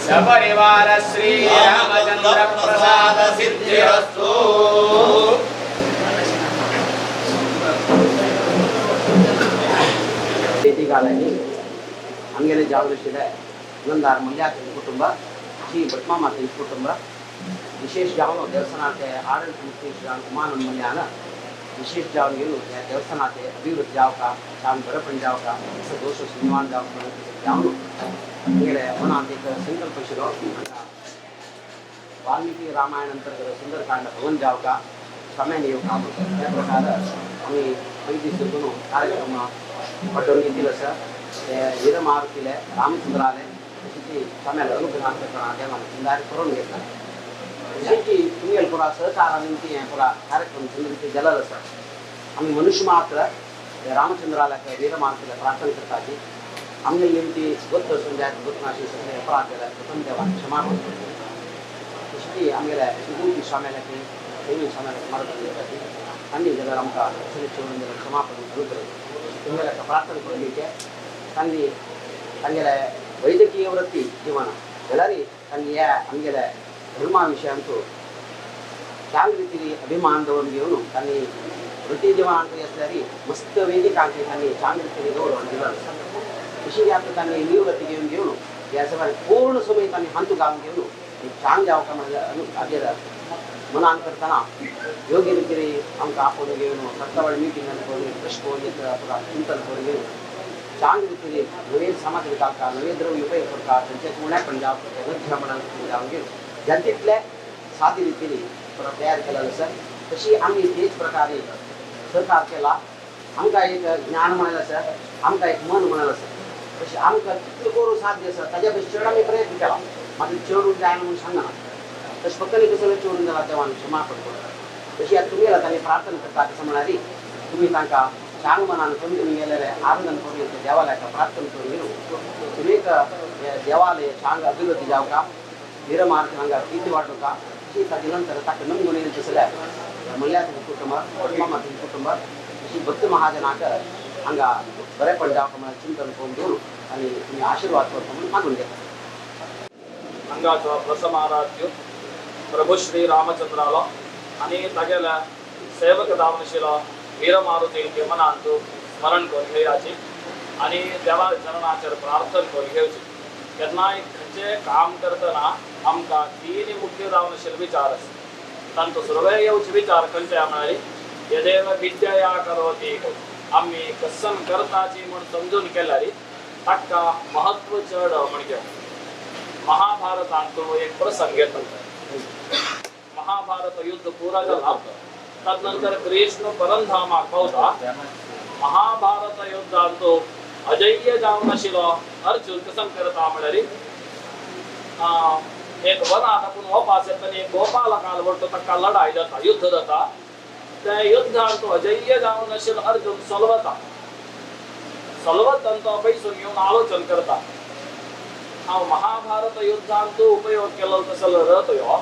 सपरिवार श्री रामचंद्र प्रसाद सिद्धिरस्तु। ಕಾಲದಲ್ಲಿ ಹಂಗೆಲೆ ಜಾಗೃತಿಸಿದೆ ನಂದಾರ ಮಲ್ಯಾತಿನ ಕುಟುಂಬ ಶ್ರೀ ಭಟ್ಮಾಮಾತಿನ ಕುಟುಂಬ ವಿಶೇಷ ಜಾವನು ದೇವಸ್ಥಾನಕ್ಕೆ ಆಡಳಿತ ಮುಖ್ಯ ಶ್ರೀ ಕುಮಾರನ ಮಲ್ಯಾನ विशेष जावनी देवस्थान अभिवृद्धि जावका चांग बरपण जावका दोष निर्माण जावू मना संकल्प वाल्मीकि रामायण अंतर्गत सुंदरकांड भवन जावका समय नहीं त्या प्रकार आम्ही काही दिवसातून कार्यक्रम पटवून घेतलं सर वीरमारुतीला रामचंद्रालय तशी समय अनुग्रहांत देवाने चिंदारी करून घेतला शेवटी तुम्ही पुरा सहकारांती पुरा कार्यक्रम सुंदर जलल सर आम्ही मनुष्य मात्र रामचंद्राला वीरमारुतीला प्रार्थना करतात आम्ही नेमकी गोत्त संध्यात गोतनाशी सगळे अपराधाला प्रथम देवाने क्षमा करतो शेवटी आम्हाला विभूती स्वाम्याला देवी स्वाम्याला मार्ग देतात आणि जर आमका सगळे चोरून जर क्षमापण अनुग्रह तुम्हाला प्रार्थना करून घ्यायचे त्यांनी आम्हाला वैद्यकीय वृत्ती जीवन ಎಲ್ಲರಿ त्यांनी या आम्हाला धर्माविषयांतू चांग रीतीने अभिमान घेऊन त्यांनी वृत्ती जीवनांत असल्यारी मस्त वेदिकांची त्यांनी चांग रीतीने गौरव दिला अशी आता त्यांनी निवृत्ती घेऊन या सगळ्या पूर्ण समय त्यांनी हांतू गावून घेऊन चांग जावं का माझ्या मनान करताना योग्य रीतीने आमकां आपण घेऊन सत्तावळ मिटींग करून प्रश्न आपला चिंतन करून घेऊन चांग रीतीने नवे समाज विकास नवे द्रव्य उपयोग करता त्यांच्या पुण्या पण जावं मध्यमनान जाऊन घेऊन जनतेतल्या साधी रीतीने तयार केलेलं सर तशी आम्ही तेच प्रकारे सहकार केला आमका एक ज्ञान म्हणाला सर आमका एक मन म्हणाला सर तशी आमका कितलं करू साध्य सर त्याच्यापेक्षा चढ आम्ही प्रयत्न केला मात्र चढून जायला म्हणून सांगा तशी पक्कने कसं चढून झाला तेव्हा क्षमा पडतो तशी आता तुम्ही त्यांनी प्रार्थना करता असं म्हणाली तुम्ही त्यांना चांग मनानं समजून गेलेलं आराधन करून येते देवालयाचा प्रार्थना करून घेऊ तुम्ही देवालय चांग अभिवृद्धी जाऊ का वीरमारुती हांगा किती वाटोका की ताजे नंतर ताका नमूने तसल्या मल्ल्याच्या कुटुंबात मामाच्या कुटुंबात अशी भक्त महाजनाक हांगा बरेपण जावपाक म्हणून चिंतन करून दवरून आनी तुमी आशीर्वाद करता म्हणून मागून घेता. हांगाचो प्रथम आराध्य प्रभू श्री रामचंद्रालो आनी तागेल्या सेवक दावनशिलो वीरमारुती मनांत स्मरण करून घेवयाची आनी देवा चरणाचेर प्रार्थना करून घेवची. केन्नाय खंयचें काम करतना आमकां तीन मुख्य जावन विचार आसता. तांचो सुरवे येवचे विचार खंयचे म्हळ्यार यदेव विद्यया करोति आमी कसन करताची म्हूण समजून केल्यार ताका महत्व चड म्हणजे महाभारतांतलो एक प्रसंग येता. महाभारत युद्ध पुरा जाला तदनंतर कृष्ण परंधामाक पावता. महाभारत युद्धांत अजय्य जावन आशिल्लो अर्जुन कसन करता म्हळ्यार एक वनात आपूण वपास येता आनी गोपालकाल वरतो ताका लढाई जाता युद्ध जाता. त्या युद्धांत अजय्य जावन आशिल्लो अर्जुन सलवता तो बैसून घेवन आलोचन करता. हांव महाभारत युद्धांत उपयोग केलो तसलो रथ ह्यो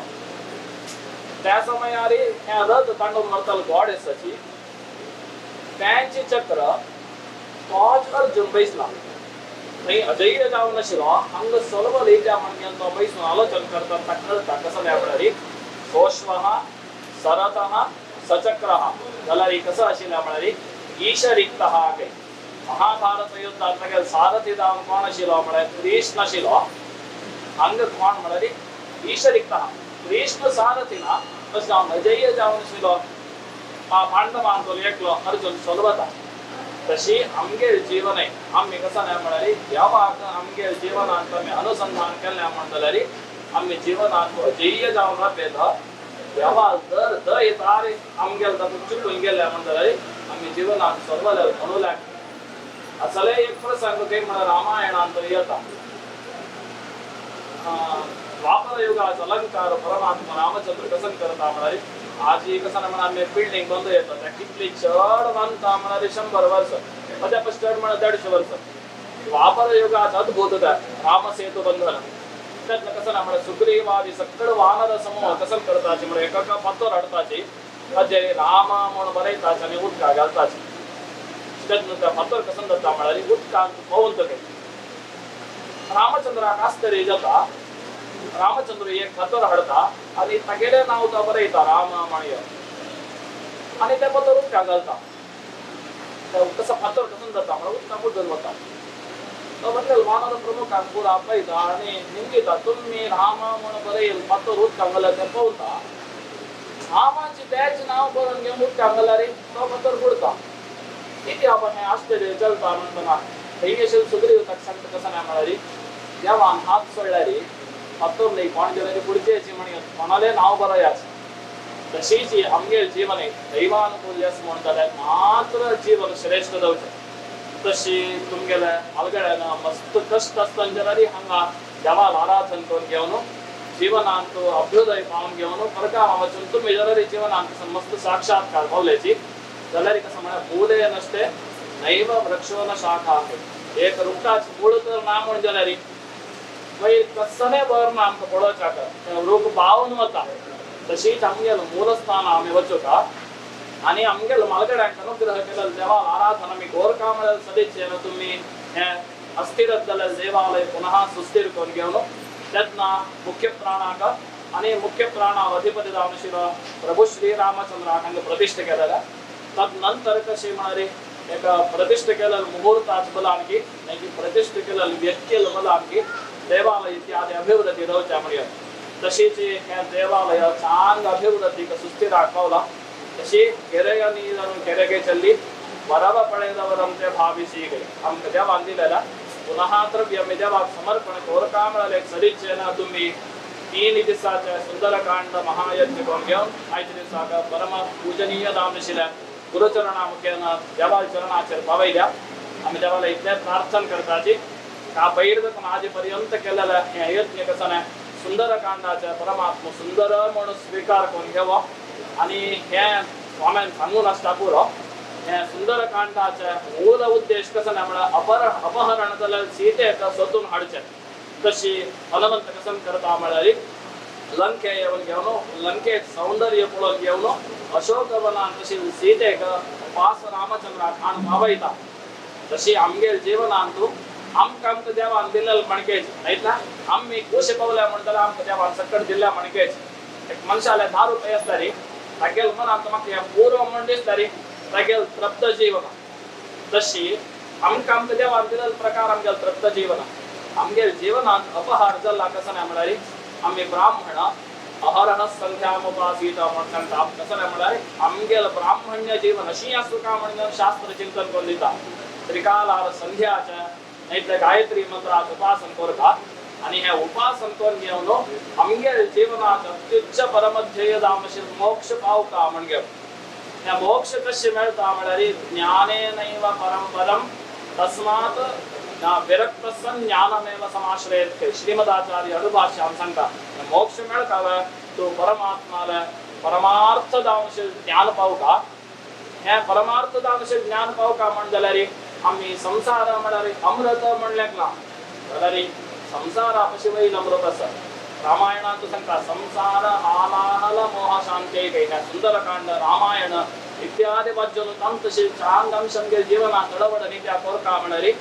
त्या समयार हे रथ तांडून वरतालो गॉडेसाची त्यांची चक्र तोच अर्जुन बैसला. थंय अजय्य जावन आशिल्लो हांगा सलवलेच्या म्हणून तो बैसून आलोचन करता ताका कळटा कसो म्हळ्यार सोश्वः सरतः सचक्रः जाल्यार कसो आशिल्लो म्हळ्यार ईशरिक्तः काय. महाभारत युद्धांत तागेलो सारथी जावन कोण आशिल्लो म्हळ्यार कृष्ण आशिल्लो. हांगा कोण म्हळ्यार ईशरिक्तः कृष्ण सारथी ना तशें जावन अजय्य जावन आशिल्लो पांडवांचो एकलो अर्जुन सलवता. तशी आमगेर जीवनय आमी कसं नाही म्हळ्यार देवाक आमगेर जीवनांत आमी अनुसंधान केलें म्हण जाल्यार आमी जीवनांत अजय्य जावन रावता. देवा दर येतार आमगेर तातूंत चुकून गेले म्हण जाल्यार आमी जीवनांत सर्वले म्हणूल्याक असले एक प्रसंग काही म्हळ्यार रामायणांत येता. द्वापर युगाचो अलंकार परमात्मा रामचंद्र कसन करता म्हळ्यार आज कसं म्हणा आम्ही बिल्डिंग बंद येतात त्या कितली चढ बांधता म्हणारे 100 वर्ष मध्या चढ म्हणा 150 वर्ष. द्वापर युगाचं अद्भुत राम सेतू बंधन त्यातलं कसं ना म्हणा सुग्रीवादी सकड वानर समूह कसं करताचे म्हणजे एका पत्तर हाडताची अजय राम म्हणून बरयताचे आणि उदका घालताचे. त्यातनं त्या पत्तर कसं जाता म्हळ्यार उदकांत पवंत काही रामचंद्राक आश्चर्य जाता. रामचंद्र एक पत्तर हाडता आणि तागेले नाव तो बरयता राम म्हणून आणि ते पत्तर उदका घालता. कसं पत्तर कसं जाता म्हळ्यार उदका बुडून वता. तो म्हणले वानर प्रमुखाक पुरा आपयता आणि निंदिता तुम्ही राम म्हणून बरयल पत्तर उदका घालत ते पवता. रामाची त्याचे नाव बरोवन घेऊन उदका घाल्यार तो पत्तर बुडता. किती आपण हे आश्चर्य चलता म्हणटना थंय सुग्रीव ताका सांगता कसं नाही म्हळ्यार देवान हात सोडल्यार पत्तर नाही कोण गेल्यार बुडचेची म्हणून कोणाले नाव बरयाच. तशीच आमगेर जीवन दैवानुकूल्य म्हण जाल्यार मात्र जीवन श्रेष्ठ जावचें. तशी तुमगेले आलगड्यान मस्त कश्ट आसतना जाल्यार हांगा देवाक आराधन करून घेवन जीवनांत अभ्युदय पावन घेवन परगांवा वचून तुमी जाल्यार जीवनांत मस्त साक्षात्कार पावल्याची जाल्यार कसं म्हळ्यार मूले नसते नैव वृक्षो न शाखा. एक वृक्षाचें मूळ तर ना म्हण जाल्यार मागीर कसले वर्ण आमकां पळोवच्याक वृक्ष बावन वता. तशीच आमगेलो मूलस्थान आमी वचूका आनी आमगेलो मालगड्यांक अनुग्रह केलेलो देवाक आराधन आमी गोरका म्हळ्यार सदीचे तुमी हें अस्थिर जाल्यार देवालय पुनः सुस्थिर करून घेवन तेन्ना मुख्य प्राणाक आनी मुख्य प्राणाक अधिपती जावन आशिल्लो प्रभू श्री रामचंद्राक हांगा प्रतिश्ठ केलेल्या. तदनंतर कशें म्हळ्यार एक प्रतिश्ठ केलेलो मुहूर्ताच बलान की प्रतिश्ठ केलेलो व्यक्तील बलान की देवालय इत्यादी अभिवृद्धी जावच्या म्हणून तशीच हे देवालय चांग अभिवृद्धीक सुस्थिराक पावला. तशी ಕೆರೆಗनी जावन ಕೆರೆಗೆ चल्ली वरव पळयदवरंते भाविसी आमकां देवान दिलेला पुनः द्रव्य मी देवाक समर्पण कोरका म्हळ्यार एक सदीचें तुमी 3 दिसाचे सुंदरकांड महायज्ञ करून घेवन आयच्या दिसाक परम पूजनीय जावन आशिल्ल्या गुरुचरणा मुखेन देवा चरणाचेर पावयल्या. आमी देवाला इतले प्रार्थना करताची का पयर देखून आज पर्यंत केलेल्या हे यज्ञ कसं नाही सुंदरकांडाचे परमात्मा सुंदर म्हणून स्वीकार करून घेवो आणि हे स्वाम्यान सांगून आसता पुरो हे सुंदरकांडाचे मूल उद्देश कसं नाही म्हळ्यार अपहरण जाल्यार सीतेक सोदून हाडचें. तशी हनुमंत कसं करता म्हळ्यार लंके येवन घेवन लंके सौंदर्य पळोवन घेवन अशोकवनान तशी सीतेक उपास रामचंद्रा खाण भावयता तशी आमगेर जीवनांत आमकां देवान दिल्लें मणकेच न्हयत ना आमी खुशी पावल्या म्हणटल्यार आमकां देवान सकट दिल्ल्या मणकेच एक मनशाले 10 रुपये आसतारी तागेल मनांत म्हाका पूर्व म्हण दिसतारी तागेल तृप्त जीवन तशी आमकां देवान दिल्ले प्रकार आमगेल तृप्त जीवन आमगेर जीवनांत अपहार जाल्ला कसं नाही म्हळ्यार आमी ब्राह्मण अहरह संध्यामुपासीत म्हण सांगता कसं नाही म्हळ्यार आमगेल ब्राह्मण्य जीवन अशी आसूं का म्हणून शास्त्र चिंतन करून दिता त्रिकालार संध्याच्या नाहीतर गायत्री मंत्रात उपासन करता आणि हे उपासन करून घेवन आमगेल जीवनात अत्युच्च परमध्येय जावशील मोक्ष पावता म्हण घेवन ह्या मोक्ष कशे मेळटा म्हळ्यार ज्ञानेनैव परम पदम तस्मात् विरक्तसन ज्ञानमेव समाश्रयेत श्रीमदाचार्य अणुभाष्यान सांगता मोक्ष मेळटा तो परमात्माला परमार्थ जावशील ज्ञान पावता हे परमार्थ जावशील ज्ञान पावता म्हण जाल्यार आम्ही संसार म्हळ्यार अमृत म्हणल्याक ना जाल्यार संसारा पशी वैल अमृत आसा रामायणात सांगता संसार हालाहल मोह शांती कैना सुंदरकांड रामायण इत्यादी वाद्यनु तंतशी चांगंशंगे जीवनात अडवडनी त्या कोरका म्हणारी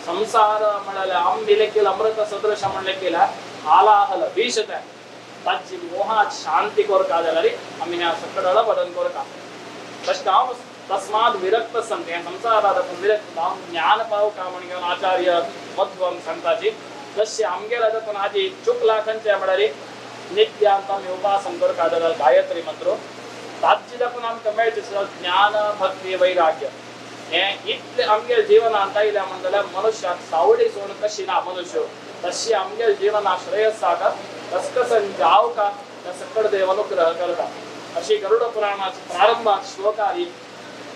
संसार म्हणाले आंबिलेकील अमृत सदृश म्हणलेकील हालाहल भीषत ताची मोहात शांती कोरका जाल्यार आम्ही ह्या सकट अडवडन कोरका तस्मात् तस्मात् विरक्त संत संसारात विरक्त ज्ञान पावका म्हण आचार्य मध्वम सांगताची तसे आमगेला देखून आजी चुकला खंयचे म्हळ्यार नित्यांत आमी उपासन करता जाल्यार गायत्री मंत्र ताची देखून आमकां मेळटा ज्ञान भक्ती वैराग्य हे इतले आमगे जीवनांत आयल्या म्हणटल्यार मनुष्याक सावडी सोड कशी ना मनुष्य तशी आमगे जीवना श्रेयस्साक कसकसन जावका त्या सकट देव अनुग्रह करता अशी गरुड पुराणाच्या प्रारंभात श्लोकारी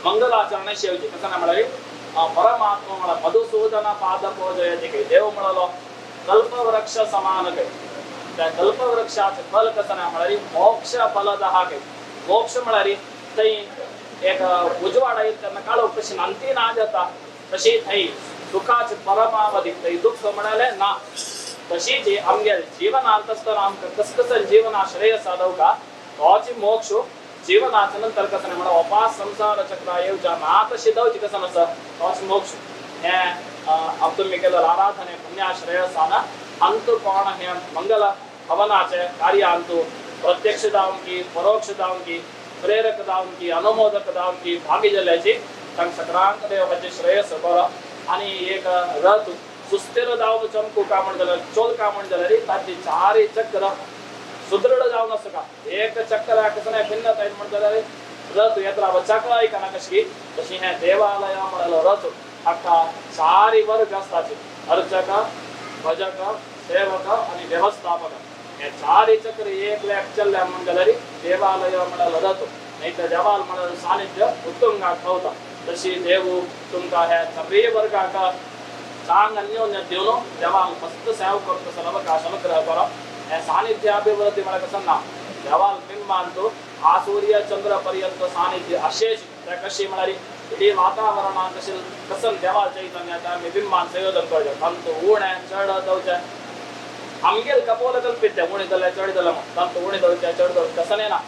मंगलाचरण शेवटी कसं ना म्हळ्यार परमात्मा म्हणा मधुसूदन पाद पूजयति काही देव म्हणलो कल्पवृक्ष समान काही त्या कल्पवृक्षाचे फल कसं ना म्हळ्यार मोक्ष फलदहा काही मोक्ष म्हळ्यार थंय एक उजवाड येईल त्यांना काळो कशी अंती ना जाता तशी थंय सुखाचे परमावधी थंय दुःख म्हणाले ना तशी जी आमगे जीवनांत आसतना आमकां कसकसन जीवना श्रेय साधवका तोची मोक्ष जीवनाच्या नंतर कसं नाही म्हणा उपास संसार चक्र येवच्या ना तशी दवची कसं नसता तोच मोक्ष हे तुम्ही केलेलं आराधने पुण्याश्रेयसाना अंत कोण हे मंगल हवनाचे कार्य अंतू प्रत्यक्ष जावन की परोक्ष जावन की प्रेरक जावन की अनुमोदक जावन की भागी जाल्याची तांकां सगळ्यांक देवाचे श्रेयस करा आणि एक रथ सुस्थिर जावन चमकू का म्हण जाल्यार चोल का म्हण जाल्यार ताची चारय चक्र सुदृढ जावन आसा का एक चक्र कसं नाही भिन्नता म्हण जाल्यार रथ येत्रा चक्र ऐकना कशी तशी हे देवालय म्हणलो रथ अख्खा चारय वर्ग आसताचे अर्चक भजक सेवक आणि व्यवस्थापक हे चारय चक्र एक लेख चल्ल्या म्हण जाल्यार देवालय म्हणलो रथ नाही तर देवाल म्हणलो सानिध्य उत्तुंगाक पावता तशी देव तुमकां हे सगळे वर्गाक चांग अन्योन्य देवन देवाल मस्त सेवा करता सर्व अवकाश अनुग्रह करा हे सानिध्य अभिवृद्धी मला कसं ना देवाल बिंबांतो आ सूर्य चंद्र पर्यंत सानिध्य अशेष त्या कशी म्हणारी इडी वातावरणात कशी कसं देवाल चैतन्याच्या मी बिंबान संयोजन करते तंतु उणे चढ दवचे आमगेल कपोल कल्पित उणे दले चढ दले तंतु उणे दवचे चढ दवचे कसं नाही ना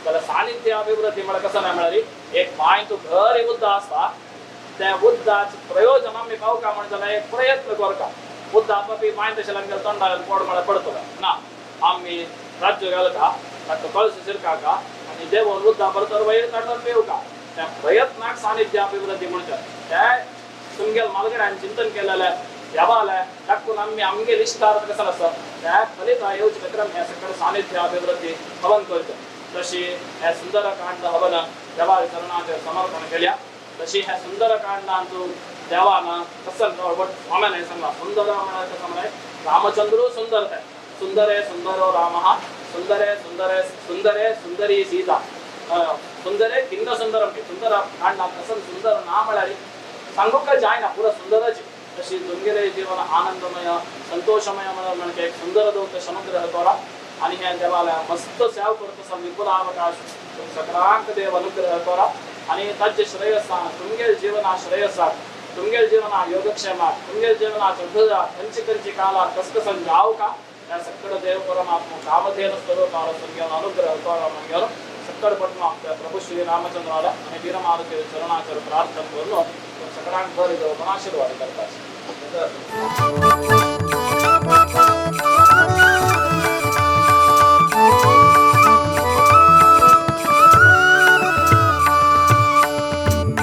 त्याला सानिध्य अभिवृद्धी मला कसं नाही म्हणारी एक माय तू घर उद्द असता त्या उद्दाचे प्रयोजन आम्ही पाहू का म्हणजे एक प्रयत्न करता उद्द आपापी माय तशें गेल तोंडा पोड मला पडतो ना आम्ही राज्य घालता ताका कळस शिरकाका आणि देवून उद्दा परतर वयर काढून पेवका त्या प्रयत्नाक सानिध्य अभिवृद्धी म्हणतात त्या तुमगेल मालगड्यान चिंतन केलेले देवालय दाखवून आम्ही आमगे विस्तार कसं असतं त्या फलित येवचे क्रम हे सकट सानिध्य अभिवृद्धी हवन करतो तशी हे सुंदरकांड हवन देवाल चरणाचे समर्पण केल्या तशी ह्या सुंदरकांडांत देवानं कसं स्वाम्याने सांगला सुंदर म्हणायचं कसं म्हणाय रामचंद्र सुंदर आहे सुंदरे सुंदरो रामः सुंदरे सुंदरे सुंदरे सुंदरी सीता सुंदरे किन्न सुंदरम की सुंदर कांडात कसं सुंदर ना म्हळ्यार सांगू काय जाय ना पुरा सुंदरच तशी तुमगेले जीवन आनंदमय संतोषमय म्हणजे एक सुंदर दौत समुद्र करा आणि ह्या देवाला मस्त सेवा करत विपुल अवकाश सगळ्यांक देव अनुग्रह करा आणि ताचे श्रेयसा तुमगेल जीवना श्रेयसा तुमगेल जीवना योगक्षेमा तुमगेल जीवना कंची काला कसकसन जाव का या सक्कड देव परमात्मा कामधेन स्वरूपाला संज्ञान अनुग्रह अवतार सक्कड पद्माप्त प्रभु श्री रामचंद्राला आणि वीरमारुती चरणाकर प्रार्थना करून सगळ्यांक बरे देव पण आशीर्वाद करतात.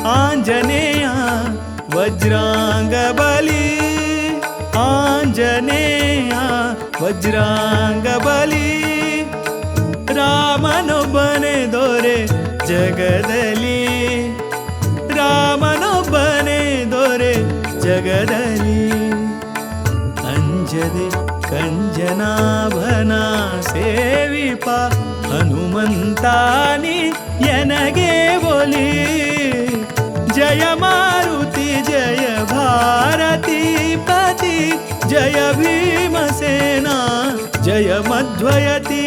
आंजनेया वज्रांगबली, आंजनेया वज्रांगबली, रामनೊಬ್ಬನೇ ದೊರೆ ಜಗದಲ್ಲಿ, ರಾಮನೊಬ್ಬನೇ ದೊರೆ ಜಗದಲ್ಲಿ, ಅಂಜದೆ ಕಂಜನಾಭನ ಸೇವಿಪ ಹನುಮಂತಾನಿ ಎನಗೆ ಒಲಿ. जय मारुति जय भारती पति, जय भीमसेना जय मध्वयति.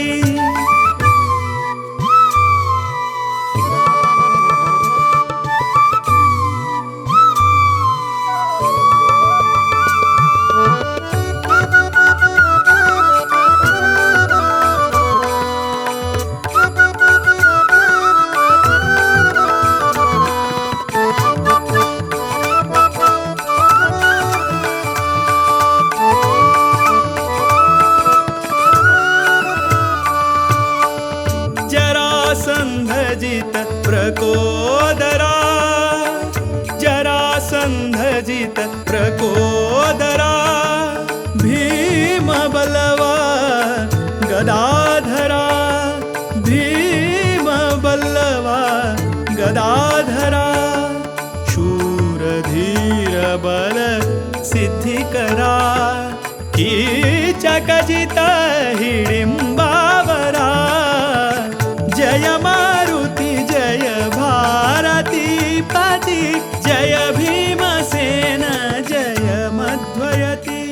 जरासंधजित प्रकोदरा, जरासंधजित प्रकोदरा, भीम बलवा गदाधरा, भीम बलवा गदाधरा, शूर धीर बल सिद्धिकरा, कीचकजित हिडिंबावरा. जय मारुति जय भारती पति, जय भीमसेन जय मध्वयति.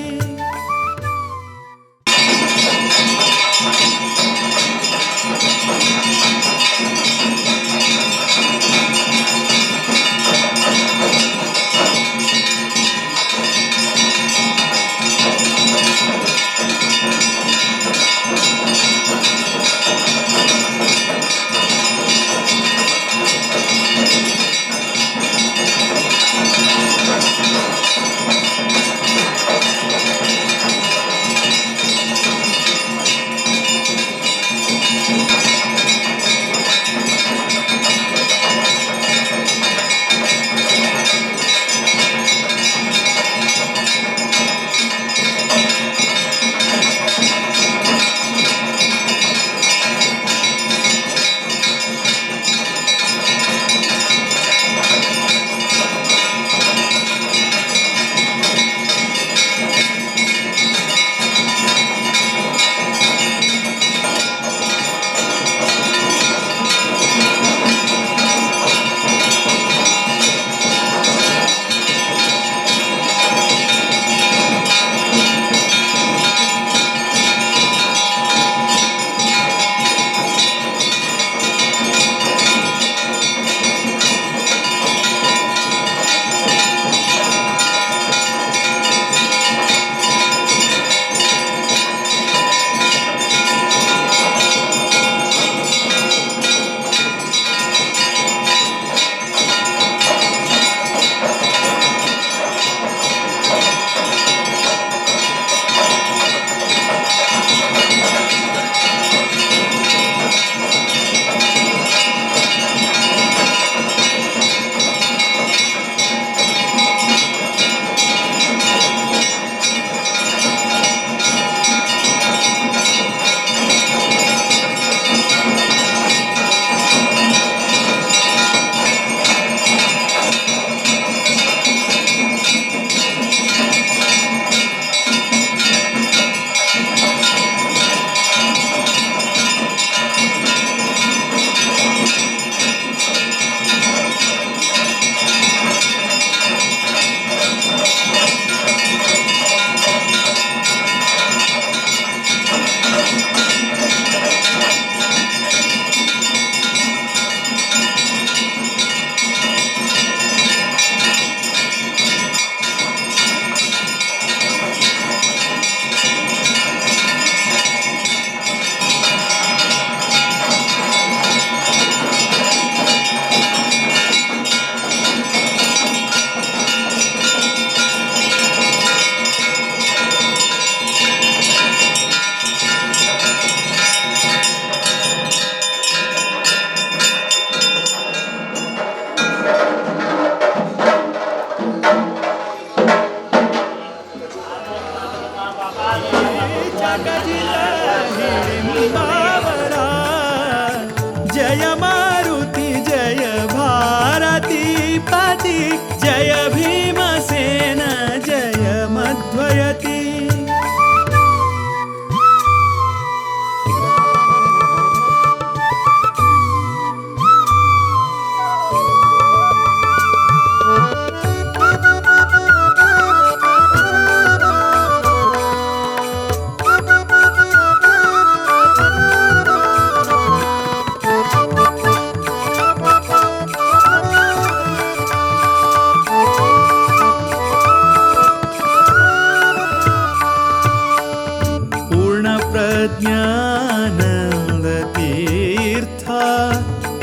जय मारुति जय भारती पति जय भीमसेन जय मध्वयति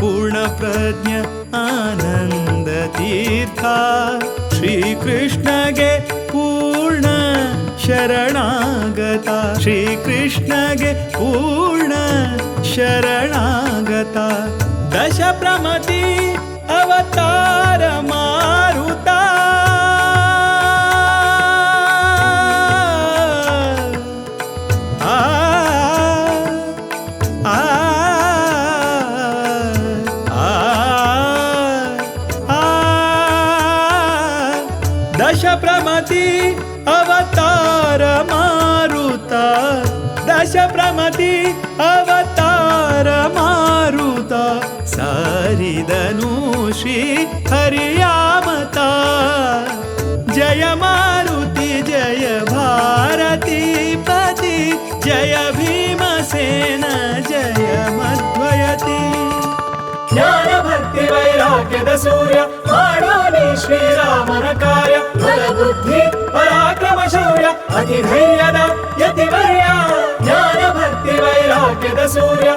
पूर्ण आनंद तीर्थ श्री कृष्णगे पूर्ण शरणागता श्री कृष्णगे पूर्ण शरणागता दश प्रमति अवतार मारुता दश प्रमति अवतार मारुता दश प्रमति अवतार मारुता सारिदनु श्री हरियामता जय मारुति जय भारती पति जय भीमसेन जय मध्वयति ಜ್ಞಾನ ಭಕ್ತಿ ವೈರಾಗ್ಯದ ಸೂರ್ಯ ಮಾಡೋ ನೀ ಶ್ರೀರಾಮನ ಕಾರ್ಯ ಬಲ ಬುದ್ಧಿ ಪರಾಕ್ರಮ ಶೌರ್ಯ ಅತಿ ಧೈರ್ಯದ ಯತಿವರ್ಯ ಜ್ಞಾನ ಭಕ್ತಿ ವೈರಾಗ್ಯದ ಸೂರ್ಯ